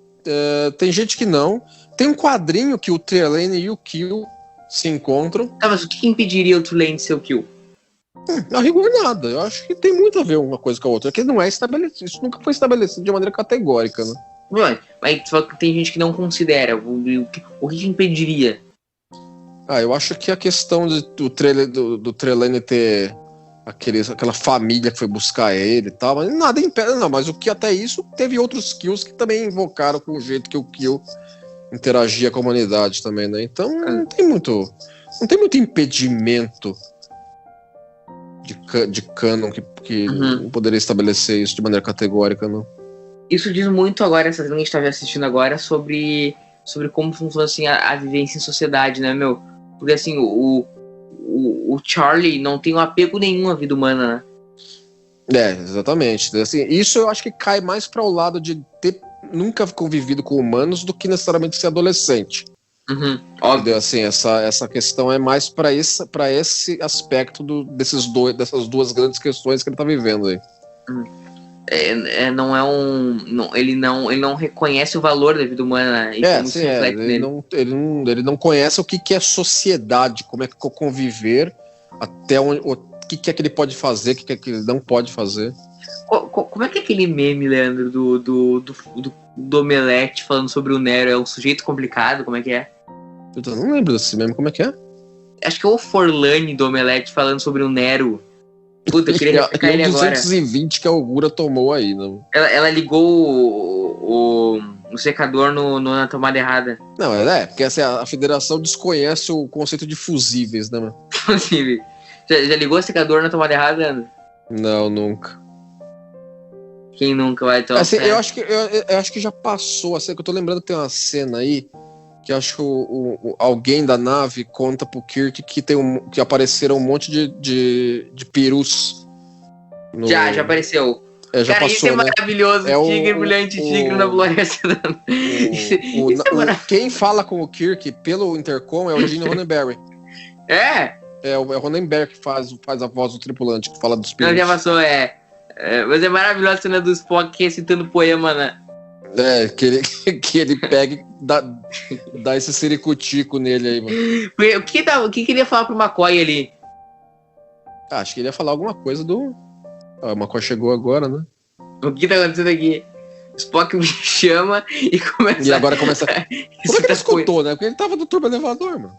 Tem gente que não. Tem um quadrinho que o Trelane e o Q se encontram. Mas o que impediria o Trelane de ser o Q? A rigor nada. Eu acho que tem muito a ver uma coisa com a outra. Que não é estabelecido. Isso nunca foi estabelecido de maneira categórica, né? Mas tem gente que não considera. O que impediria? Eu acho que a questão do Trelane ter aquela família que foi buscar ele e tal, mas nada impede. Não, mas o que até isso teve outros kills que também invocaram com o jeito que o Kill interagia com a humanidade também, né? Então não tem muito não tem muito impedimento de canon que não poderia estabelecer isso de maneira categórica, não. Isso diz muito agora, essa que a gente tá assistindo agora, sobre como funciona assim, a vivência em sociedade, né, meu? Porque assim, o Charlie não tem um apego nenhum à vida humana, né? Exatamente. Assim, isso eu acho que cai mais para o lado de ter nunca convivido com humanos do que necessariamente ser adolescente. Óbvio. Assim, essa questão é mais para esse aspecto dessas duas grandes questões que ele tá vivendo aí. Não é ele não reconhece o valor da vida humana, né? Ele não conhece o que é sociedade, como é que é conviver, até onde, o que é que ele pode fazer, o que é que ele não pode fazer. Como é que é aquele meme, Leandro, do Omelete falando sobre o Nero? É um sujeito complicado? Como é que é? Eu não lembro desse meme, como é que é? Acho que é o Forlane do Omelete falando sobre o Nero. Puta, eu queria replicar ele agora. 220 que a Ogura tomou aí, né? Ela ligou o secador na tomada errada. Não, porque assim, a federação desconhece o conceito de fusíveis, né, mano? Fusível. Já ligou o secador na tomada errada, Leandro? Não, nunca. Quem nunca vai tomar? Assim, eu acho que já passou, assim, que eu tô lembrando que tem uma cena aí que acho que alguém da nave conta pro Kirk que apareceram um monte de perus. Já apareceu. Já cara, passou, isso é né? maravilhoso. Tigre, brilhante tigre na floresta. Quem fala com o Kirk pelo intercom é o Gene Roddenberry. É o Roddenberry que faz a voz do tripulante, que fala dos perus. Não, já passou, mas é maravilhosa a cena do Spock recitando poema, né? Que ele pega e dá esse ciricutico nele aí, mano. O que ele ia falar pro McCoy ali? Acho que ele ia falar alguma coisa do... o McCoy chegou agora, né? O que tá acontecendo aqui? Spock me chama e começa... E agora começa... Como é que ele escutou, né? Porque ele tava no turbo elevador, mano.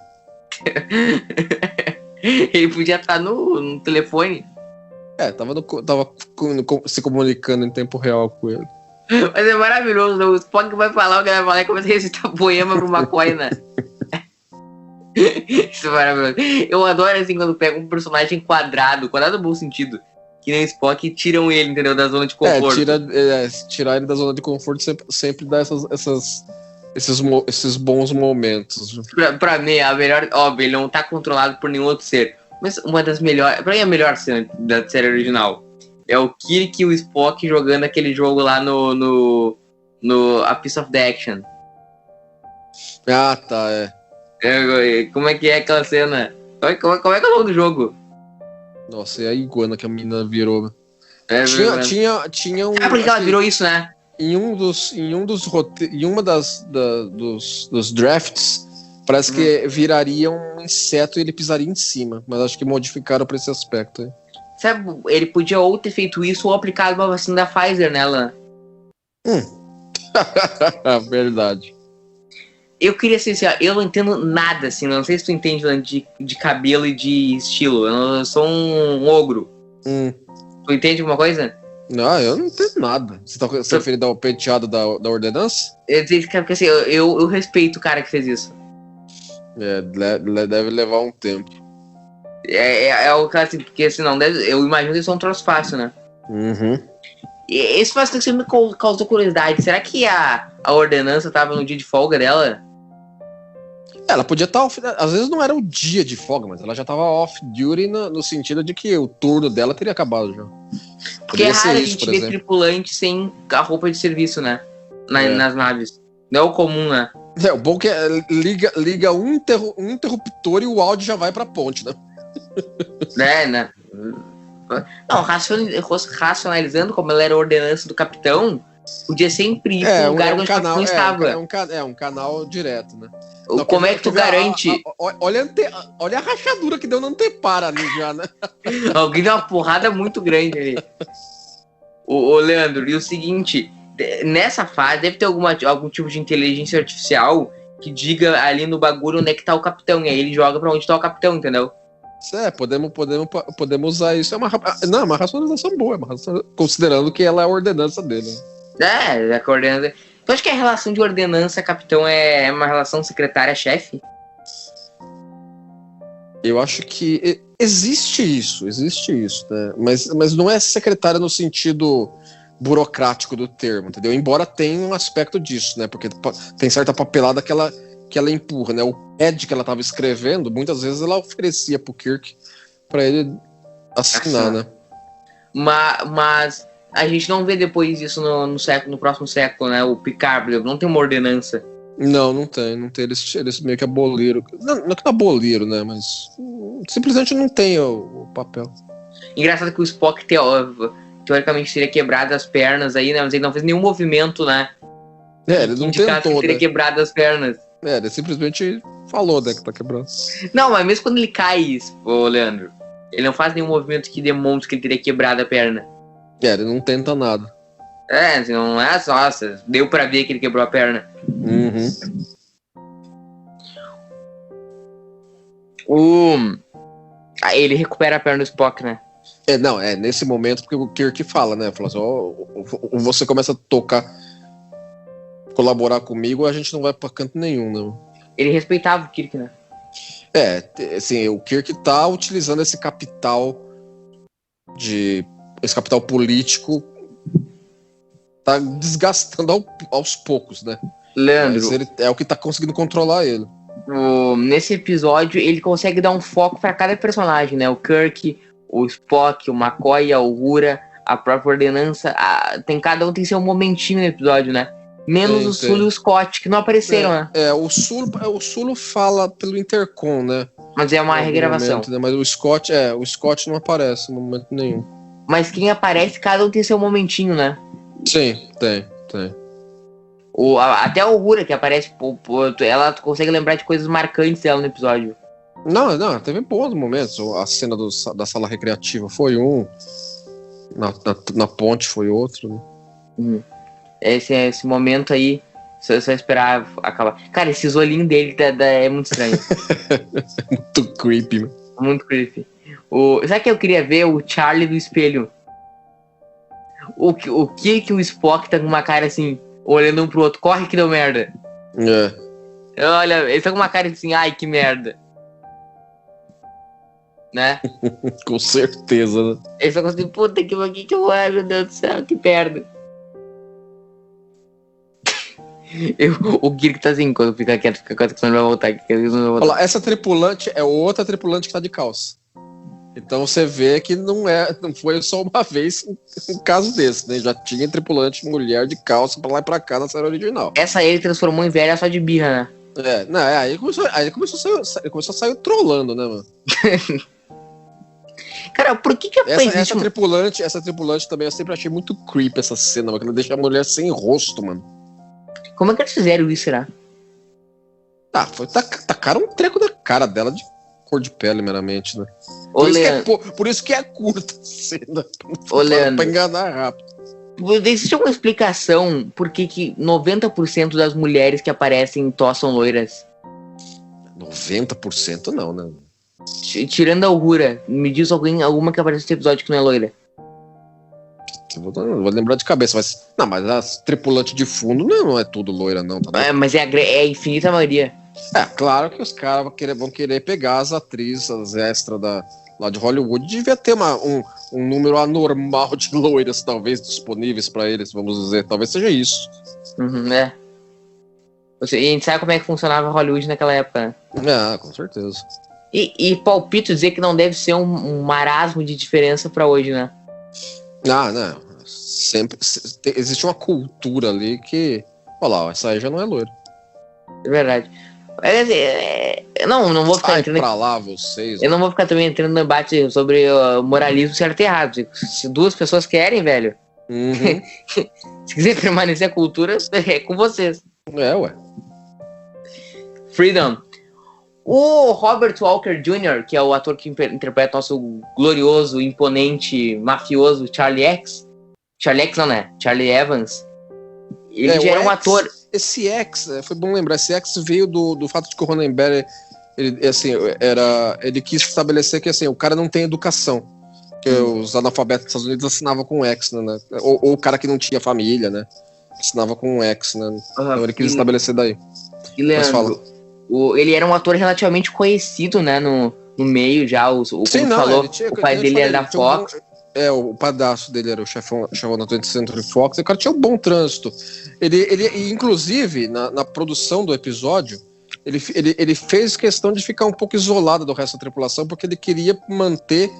Ele podia estar no telefone. Tava se comunicando em tempo real com ele. Mas é maravilhoso, né? O Spock vai falar o que ele vai falar e começa a recitar poema pro McCoy, né? Isso é maravilhoso. Eu adoro assim quando pega um personagem quadrado no bom sentido, que nem o Spock, e tiram ele, entendeu? Da zona de conforto. Tirar ele da zona de conforto sempre dá esses bons momentos. Pra mim, a melhor... Óbvio, ele não tá controlado por nenhum outro ser. Mas uma das melhores... Pra mim, a melhor cena da série original é o Kirk e o Spock jogando aquele jogo lá no A Piece of the Action. Ah, tá, Como é que é aquela cena? Como é que é o nome do jogo? Nossa, é a iguana que a menina virou. Tinha um... Sabe por que ela virou isso, né? Em uma dos drafts, parece que viraria um inseto e ele pisaria em cima. Mas acho que modificaram pra esse aspecto aí. Sabe, ele podia ou ter feito isso ou aplicado uma vacina da Pfizer nela. Verdade. Eu queria ser assim, eu não entendo nada, assim, não sei se tu entende de cabelo e de estilo. Eu sou um ogro. Tu entende alguma coisa? Não, eu não entendo nada. Você tá se referindo ao penteado da ordenança? Porque assim, eu respeito o cara que fez isso. Deve levar um tempo. O cara assim, porque senão eu imagino que isso é um troço fácil, né? E esse faz que me causou curiosidade. Será que a ordenança tava no dia de folga dela? Ela podia estar às vezes não era o dia de folga, mas ela já tava off-duty no sentido de que o turno dela teria acabado já. Porque é raro a gente ver tripulante sem a roupa de serviço, né? Nas naves. Não é o comum, né? O bom que liga um interruptor e o áudio já vai pra ponte, né? Né? Não, racionalizando como ela era a ordenança do capitão, podia sempre ir pro lugar onde o capitão estava. É um canal direto, né? Como é que tu garante? Olha a rachadura que deu no antepara ali já, né? Alguém deu uma porrada muito grande ali. Ô Leandro, e o seguinte, nessa fase deve ter algum tipo de inteligência artificial que diga ali no bagulho onde é que tá o capitão, e aí ele joga pra onde tá o capitão, entendeu? Podemos usar isso. É uma racionalização boa, considerando que ela é a ordenança dele. É a ordenança. Tu acha que a relação de ordenança-capitão é uma relação secretária-chefe? Eu acho que existe isso, né? Mas não é secretária no sentido burocrático do termo, entendeu? Embora tenha um aspecto disso, né? Porque tem certa papelada que ela empurra, né? O pad que ela estava escrevendo, muitas vezes ela oferecia pro Kirk para ele assinar, né? Mas a gente não vê depois isso no próximo século, né? O Picard não tem uma ordenança. Não tem. Eles meio que aboliram. Não que aboliram, né? Mas simplesmente não tem o papel. Engraçado que o Spock teoricamente teria quebrado as pernas aí, né? Mas ele não fez nenhum movimento, né? Ele não tentou, que teria né? quebrado as pernas. Ele simplesmente falou, né, que tá quebrando. Não, mas mesmo quando ele cai, ô Leandro, ele não faz nenhum movimento que demonstre que ele teria quebrado a perna. Ele não tenta nada. Assim, não é só, deu pra ver que ele quebrou a perna. Ele recupera a perna do Spock, né? Nesse momento, porque o Kirk fala, né? Fala assim, ou você começa a colaborar comigo, ou a gente não vai pra canto nenhum, não. Ele respeitava o Kirk, né? Assim, o Kirk tá utilizando esse capital político, tá desgastando aos poucos, né? Leandro, mas ele é o que tá conseguindo controlar ele. Nesse episódio, ele consegue dar um foco pra cada personagem, né? O Kirk, o Spock, o McCoy, a Uhura, a própria Ordenança. Cada um tem seu momentinho no episódio, né? Menos o Sulu e o Scott, que não apareceram, né? O Sulu fala pelo intercom, né? Mas é uma regravação. Momento, né? Mas o Scott não aparece no momento nenhum. Mas quem aparece, cada um tem seu momentinho, né? Sim, tem. Até a Uhura, que aparece, ela consegue lembrar de coisas marcantes dela no episódio. Não, teve bons momentos. A cena da sala recreativa foi um. Na ponte foi outro, né? Esse momento aí, só esperar acabar. Cara, esses olhinhos dele é muito estranho. Muito creepy, né? Muito creepy. Sabe que eu queria ver? O Charlie do espelho. O que o Spock tá com uma cara assim, olhando um pro outro, corre que deu merda. Olha, ele tá com uma cara assim, ai que merda. Né? Com certeza, né? Ele só assim, puta que eu vou, ai meu Deus do céu, que merda. O Kirk tá assim, quando fica quieto, que não vai voltar. Olha lá, essa tripulante é outra tripulante que tá de calça. Então você vê que não foi só uma vez um caso desse, né? Já tinha tripulante mulher de calça pra lá e pra cá na série original. Essa aí ele transformou em velha só de birra, né? Aí ele começou a sair trolando, né, mano? Cara, por que essa tripulante também, eu sempre achei muito creepy essa cena, mano, que ela deixa a mulher sem rosto, mano. Como é que eles fizeram isso, será? Tacaram um treco na cara dela de cor de pele, meramente, né? Por isso que é curta a cena. Pra enganar rápido. Existe alguma explicação por que 90% das mulheres que aparecem em Thor são loiras? 90% não, né? Tirando a Uhura, me diz alguma que aparece nesse episódio que não é loira. Vou lembrar de cabeça, mas a tripulante de fundo não é tudo loira, não. Tá mas é a infinita maioria. Claro que os caras vão querer pegar as atrizes, as extras lá de Hollywood. Devia ter um número anormal de loiras, talvez, disponíveis pra eles, vamos dizer. Talvez seja isso. E a gente sabe como é que funcionava Hollywood naquela época, né? Com certeza. E palpito dizer que não deve ser um marasmo de diferença pra hoje, né? Não. Sempre existe uma cultura ali que... Olha lá, essa aí já não é loira. É verdade. Não vou ficar entrando pra lá, vocês. Eu não vou ficar também entrando no debate sobre moralismo certo e errado. Se duas pessoas querem, velho. Se quiser permanecer a cultura, é com vocês. Ué. Freedom. O Robert Walker Jr., que é o ator que interpreta nosso glorioso, imponente, mafioso Charlie X. Charlie X não, né? Charlie Evans. Ele já era um ator... Esse X, foi bom lembrar, esse X veio do fato de que o Ronenberg, ele quis estabelecer que assim, o cara não tem educação. Que os analfabetos dos Estados Unidos assinavam com X, né? Ou o cara que não tinha família, né? Assinava com X, né? Então ele quis estabelecer daí. E Leandro, ele era um ator relativamente conhecido, né? No no meio já, como Sim, tu não, falou, ele tinha, o pai dele era da Fox. O padrasto dele era o chefão da 20th Century Fox, e o cara tinha um bom trânsito. Ele inclusive, na produção do episódio, ele fez questão de ficar um pouco isolado do resto da tripulação, porque ele queria manter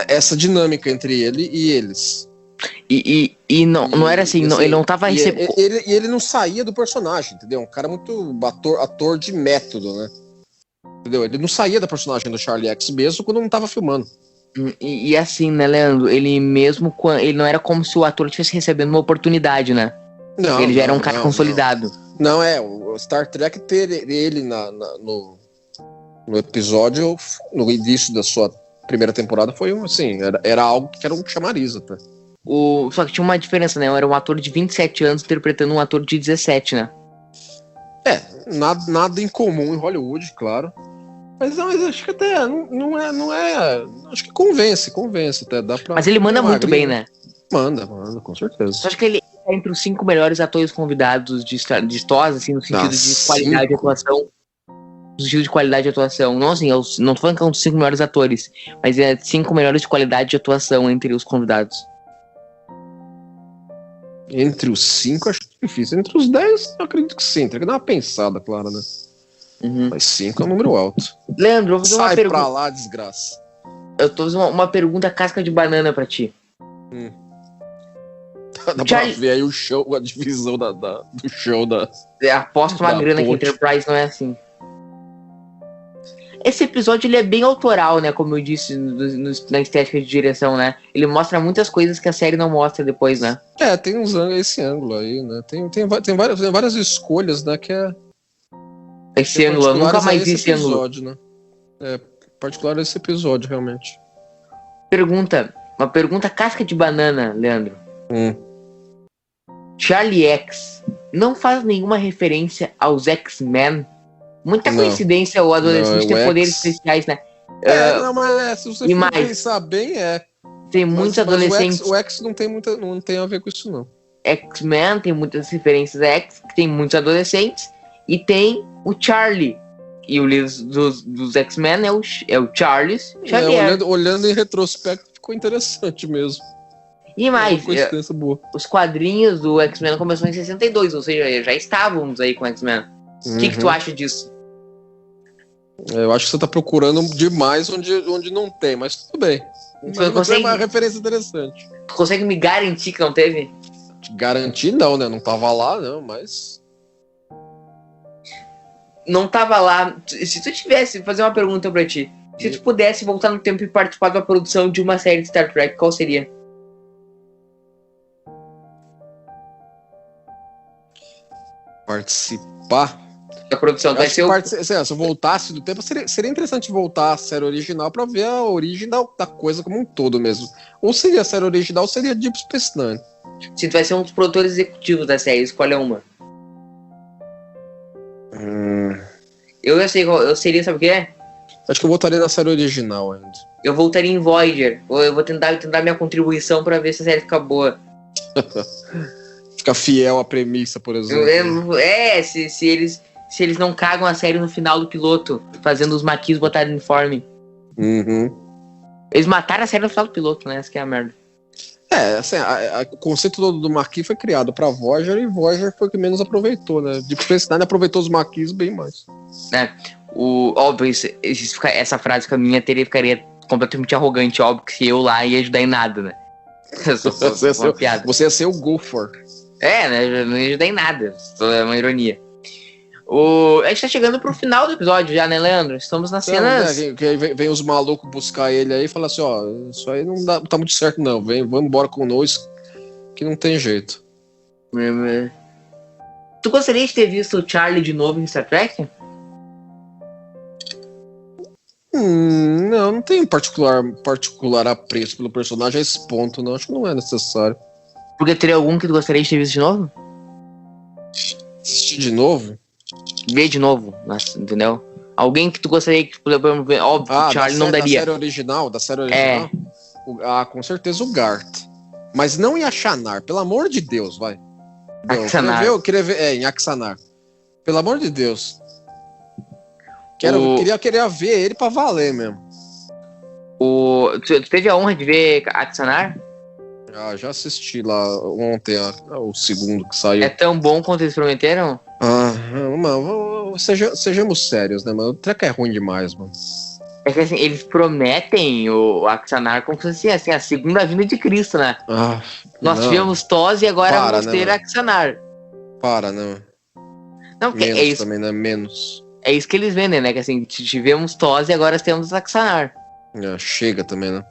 essa dinâmica entre ele e eles. E não era assim, ele não tava recebendo. Ele não saía do personagem, entendeu? Um cara muito ator de método, né? Entendeu? Ele não saía da personagem do Charlie X mesmo quando não tava filmando. E assim, né, Leandro? Ele mesmo. Ele não era como se o ator estivesse recebendo uma oportunidade, né? Não, ele já era um cara consolidado. Não, o Star Trek ter ele no episódio, no início da sua primeira temporada, foi assim, era algo que era um chamariz até. Só que tinha uma diferença, né? Era um ator de 27 anos interpretando um ator de 17, né? Nada incomum em Hollywood, claro. Mas acho que até não é. Acho que convence até. Dá pra, mas ele manda muito bem, né? Manda, com certeza. Acho que ele é entre os 5 melhores atores convidados de TOS, assim, no sentido de qualidade de atuação. No sentido de qualidade de atuação. Não, assim, eu não tô falando que é um dos 5 melhores atores, mas é 5 melhores de qualidade de atuação entre os convidados. Entre os 5, acho difícil. Entre os 10, eu acredito que sim. Tem que dar uma pensada, claro, né? Uhum. Mas 5 é um número alto. Leandro, eu vou fazer uma pergunta. Sai pra lá, desgraça. Eu tô fazendo uma pergunta casca de banana pra ti. Dá pra ver aí o show, a divisão do show da... Aposto uma grana que Enterprise não é assim. Esse episódio ele é bem autoral, né? Como eu disse na estética de direção, né? Ele mostra muitas coisas que a série não mostra depois, né? Tem esse ângulo aí, né? Tem várias escolhas, né? Que é... Esse ângulo, eu nunca mais vi esse episódio, ângulo. Né? Particular esse episódio, realmente. Uma pergunta casca de banana, Leandro. Charlie X não faz nenhuma referência aos X-Men? Muita coincidência o adolescente ter poderes especiais, né? Mas se você for pensar bem, tem muitos adolescentes. O X não tem a ver com isso, não. X-Men tem muitas referências a X, tem muitos adolescentes, e tem o Charlie. E o líder dos X-Men é o Charles Xavier. Olhando em retrospecto, ficou interessante mesmo. E mais, coincidência boa. Os quadrinhos do X-Men começaram em 62, ou seja, já estávamos aí com o X-Men. O que tu acha disso? Eu acho que você tá procurando demais onde não tem, mas tudo bem. É uma referência interessante. Tu consegue me garantir que não teve? Garantir não, né? Não tava lá, não, mas... Não tava lá. Se tu tivesse, fazer uma pergunta pra ti. Se tu pudesse voltar no tempo e participar da produção de uma série de Star Trek, qual seria? Participar? Da produção. Se eu voltasse do tempo, seria interessante voltar à série original pra ver a origem da coisa como um todo mesmo. Ou seria a série original, ou seria Deep Space Nine. Se tu vai ser um dos produtores executivos da série, escolhe uma. Eu já sei qual. Eu seria, sabe o que é? Acho que eu voltaria na série original ainda. Eu voltaria em Voyager. Eu vou tentar minha contribuição pra ver se a série fica boa. Ficar fiel à premissa, por exemplo. Se eles não cagam a série no final do piloto, fazendo os maquis botarem uniforme. Eles mataram a série no final do piloto, né? Essa que é a merda. Assim, o conceito do maquis foi criado pra Voyager, e Voyager foi o que menos aproveitou, né? Deep Space Nine aproveitou os maquis bem mais. Óbvio, essa frase com a minha teoria ficaria completamente arrogante, óbvio que eu lá ia ajudar em nada, né? Você ia ser o Gopher. Né? Não ia ajudar em nada. É uma ironia. A gente tá chegando pro final do episódio já, né, Leandro? Estamos nas cenas... Vem os malucos buscar ele aí e falar assim, isso aí não tá muito certo não, vamos embora conosco, que não tem jeito. Tu gostaria de ter visto o Charlie de novo em Star Trek? Não tenho particular apreço pelo personagem a esse ponto, não, acho que não é necessário. Porque teria algum que tu gostaria de ter visto de novo? Assistir de novo? Ver de novo, entendeu? Alguém que tu gostaria que pudesse ver, óbvio, o Charlie não daria. Da série original? Com certeza o Garth. Mas não em Axanar, pelo amor de Deus, vai. Axanar. Eu queria ver em Axanar. Pelo amor de Deus. Queria ver ele pra valer mesmo. Tu teve a honra de ver Axanar? Já assisti lá ontem o segundo que saiu. É tão bom quanto eles prometeram? Mano, sejamos sérios, né, mano? O treco é ruim demais, mano. É que assim, eles prometem o Axanar como se fosse assim, a segunda vinda de Cristo, né? Nós tivemos TOS e agora vamos ter Axanar. Para, né? Não, porque Menos é isso. também, né? Menos. É isso que eles vendem, né? Que assim, tivemos TOS e agora temos Axanar. Chega também, né?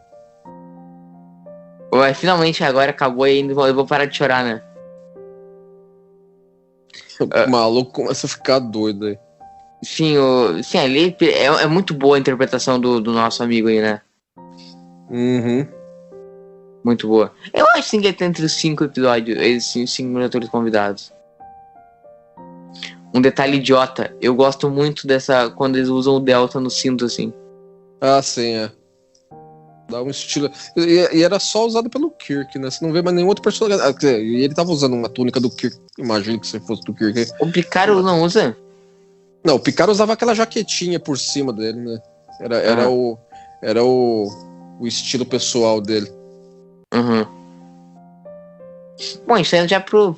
Ué, finalmente agora acabou e ainda eu vou parar de chorar, né? O maluco começa a ficar doido aí. Sim, ali é muito boa a interpretação do nosso amigo aí, né? Uhum. Muito boa. Eu acho sim que ele tem entre os 5 episódios, esses 5 atores convidados. Um detalhe idiota, eu gosto muito dessa, quando eles usam o Delta no cinto, assim. Sim, é. Dá um estilo. E era só usado pelo Kirk, né? Você não vê mais nenhum outro personagem. E ele tava usando uma túnica do Kirk. Imagino que se fosse do Kirk. O Picard não usa? Não, o Picard usava aquela jaquetinha por cima dele, né? Era o estilo pessoal dele. Uhum. Bom, isso aí já pro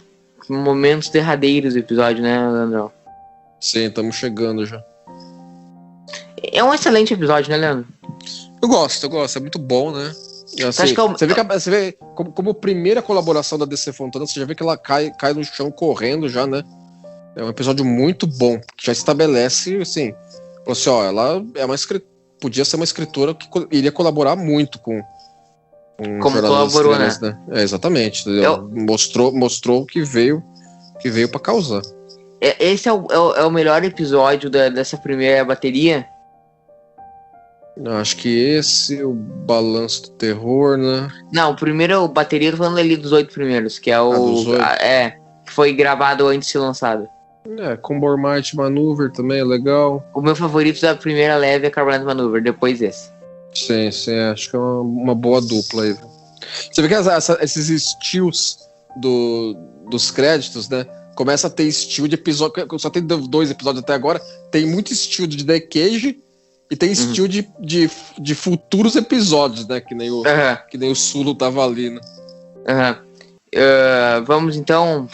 momentos derradeiros do episódio, né, Leandrão? Sim, estamos chegando já. É um excelente episódio, né, Leandro? Eu gosto, é muito bom, né? Assim, Acho que você vê como primeira colaboração da DC Fontana, você já vê que ela cai no chão correndo já, né? É um episódio muito bom, que já estabelece, assim, ela é podia ser uma escritora que iria colaborar muito com como colaborou, né? Exatamente, entendeu? Mostrou que veio pra causar. Esse é o melhor episódio dessa primeira bateria? Acho que esse, o Balanço do Terror, né? Não, o primeiro bateria, eu tô falando ali dos 8 primeiros, que é dos 8. Que foi gravado antes de ser lançado. Combo Might Maneuver também é legal. O meu favorito da primeira leve é Carbonite Maneuver, depois esse. Sim, acho que é uma boa dupla aí. Você vê que esses steals dos créditos, né? Começa a ter steal de episódio. Só tem 2 episódios até agora. Tem muito steal de The Cage e tem steal de futuros episódios, né? Que nem o Sulu tava ali, né? Vamos então.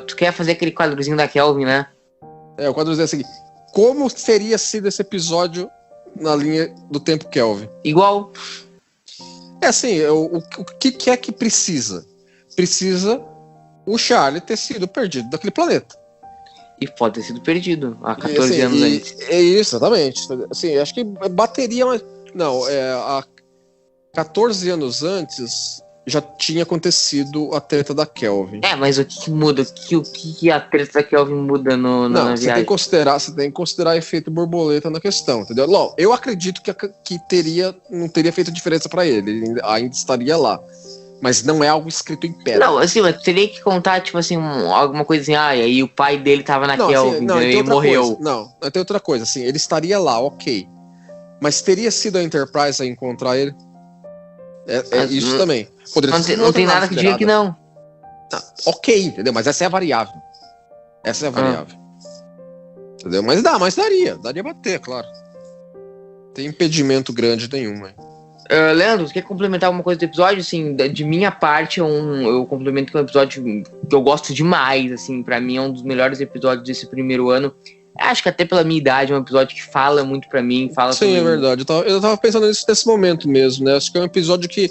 Tu quer fazer aquele quadrozinho da Kelvin, né? O quadrozinho é o seguinte: como teria sido esse episódio na linha do tempo Kelvin? Igual. Assim, o que é que precisa? Precisa o Charlie ter sido perdido daquele planeta. E pode ter sido perdido há 14 anos antes. É isso, exatamente. Assim, acho que bateria, mas não, há 14 anos antes já tinha acontecido a treta da Kelvin. Mas o que muda? O que a treta da Kelvin muda na você viagem? Tem que considerar efeito borboleta na questão, entendeu? Eu acredito que não teria feito diferença pra ele ainda estaria lá. Mas não é algo escrito em pedra. Não, assim, mas teria que contar, tipo assim, alguma coisa assim, e aí o pai dele tava na Kelvin, e morreu. Não, tem outra coisa, assim, ele estaria lá, ok. Mas teria sido a Enterprise a encontrar ele? Isso também. Não tem nada que diga que não. Ok, entendeu? Mas essa é a variável. Entendeu? Mas daria pra ter, claro. Não tem impedimento grande nenhum, hein? Leandro, você quer complementar alguma coisa do episódio? Assim, de minha parte, eu complemento com um episódio que eu gosto demais, assim, pra mim é um dos melhores episódios desse primeiro ano. Acho que até pela minha idade é um episódio que fala muito pra mim. Sim, é verdade. Eu tava pensando nisso nesse momento mesmo, né? Acho que é um episódio que,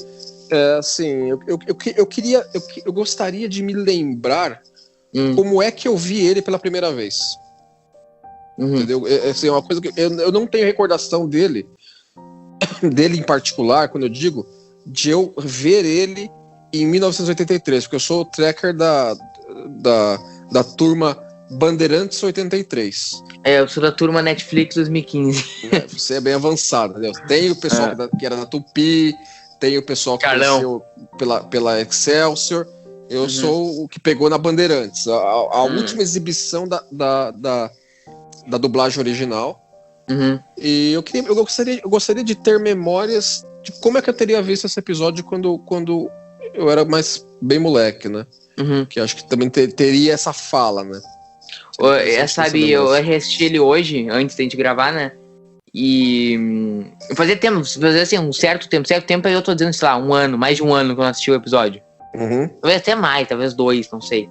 assim, eu gostaria de me lembrar como é que eu vi ele pela primeira vez. Entendeu? Assim, é uma coisa que eu não tenho recordação dele em particular, quando eu digo, de eu ver ele em 1983, porque eu sou o tracker da turma Bandeirantes 83. Eu sou da turma Netflix 2015. Você é bem avançado, entendeu? Tem o pessoal que era da Tupi, tem o pessoal que conheceu pela Excelsior. Eu sou o que pegou na Bandeirantes. A última exibição da dublagem original. E eu gostaria de ter memórias de como é que eu teria visto esse episódio quando eu era mais bem moleque, né? Que acho que também teria essa fala, né? Eu reassisti ele hoje, antes da gente gravar, né? Fazia tempo, fazia assim, um certo tempo aí eu tô dizendo, sei lá, um ano, mais de um ano que eu não assisti o episódio. Talvez até mais, talvez 2, não sei.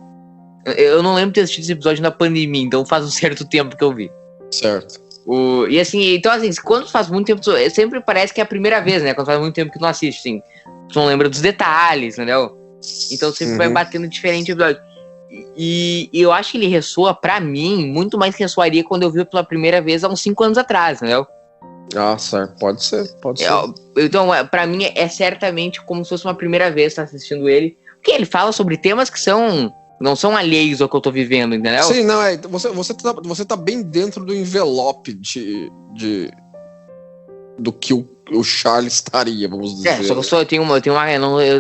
Eu não lembro de ter assistido esse episódio na pandemia, então faz um certo tempo que eu vi. Certo. E assim, então assim, quando faz muito tempo, sempre parece que é a primeira vez, né? Quando faz muito tempo que tu não assiste, assim, tu não lembra dos detalhes, entendeu? Então sempre vai batendo diferente o episódio. E eu acho que ele ressoa, pra mim, muito mais que ressoaria quando eu vi pela primeira vez há uns 5 anos atrás, entendeu? Ah, certo. Pode ser. Então, pra mim, é certamente como se fosse uma primeira vez estar assistindo ele. Porque ele fala sobre temas que não são alheios ao que eu tô vivendo, entendeu? Sim, não, você tá bem dentro do envelope do que o Charlie estaria, vamos dizer. Só que eu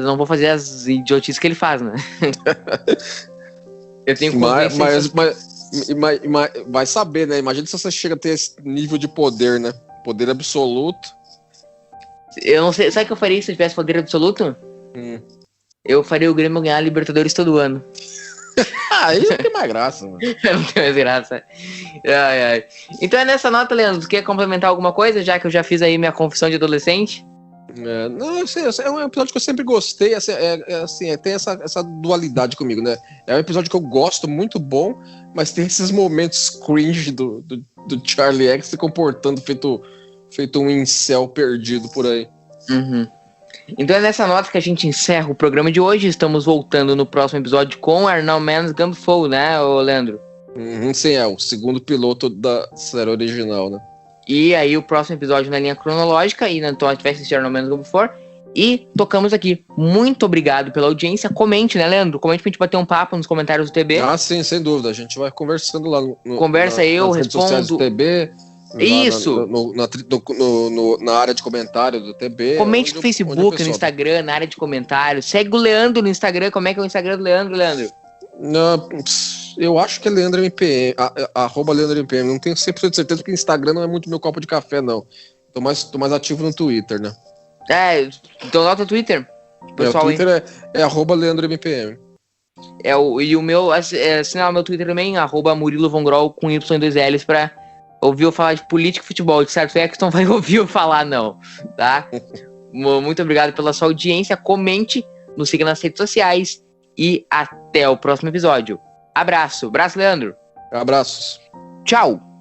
não vou fazer as idiotices que ele faz, né? Eu tenho mas vai saber, né? Imagina se você chega a ter esse nível de poder, né? Poder absoluto. Eu não sei, sabe o que eu faria se eu tivesse poder absoluto? Eu faria o Grêmio ganhar a Libertadores todo ano. Aí não tem mais graça, mano. Não tem mais graça. Ai. Então é nessa nota, Leandro, tu quer complementar alguma coisa, já que eu já fiz aí minha confissão de adolescente? Não, é um episódio que eu sempre gostei, tem essa dualidade comigo, né? É um episódio que eu gosto, muito bom, mas tem esses momentos cringe do Charlie X se comportando feito um incel perdido por aí. Então é nessa nota que a gente encerra o programa de hoje. Estamos voltando no próximo episódio com Arnold Man's Gumball, né, Leandro? Sim, é o segundo piloto da série original, né? E aí o próximo episódio na linha cronológica, e então a gente vai assistir Arnold Man's Gumball. E tocamos aqui. Muito obrigado pela audiência. Comente, né, Leandro? Comente pra gente bater um papo nos comentários do TB. Ah, sim, sem dúvida. A gente vai conversando lá eu nas redes sociais do respondo. TB. Isso! Na área de comentário do TB. Comente no Facebook, no Instagram, na área de comentários. Segue o Leandro no Instagram. Como é que é o Instagram do Leandro, Leandro? Eu acho que é Leandro MPM, @Leandro MPM. Não tenho 100% de certeza, porque o Instagram não é muito meu copo de café, não. Tô mais ativo no Twitter, né? Então nota o Twitter. Pessoal, o Twitter é @Leandro MPM. E o meu, assinar o meu Twitter também, @Murilo Von Grol com Y e 2 L's pra ouvir eu falar de política e futebol. De certo é que não vai ouvir eu falar, não, tá? Muito obrigado pela sua audiência. Comente, nos siga nas redes sociais e até o próximo episódio. Abraço, Leandro. Abraços. Tchau.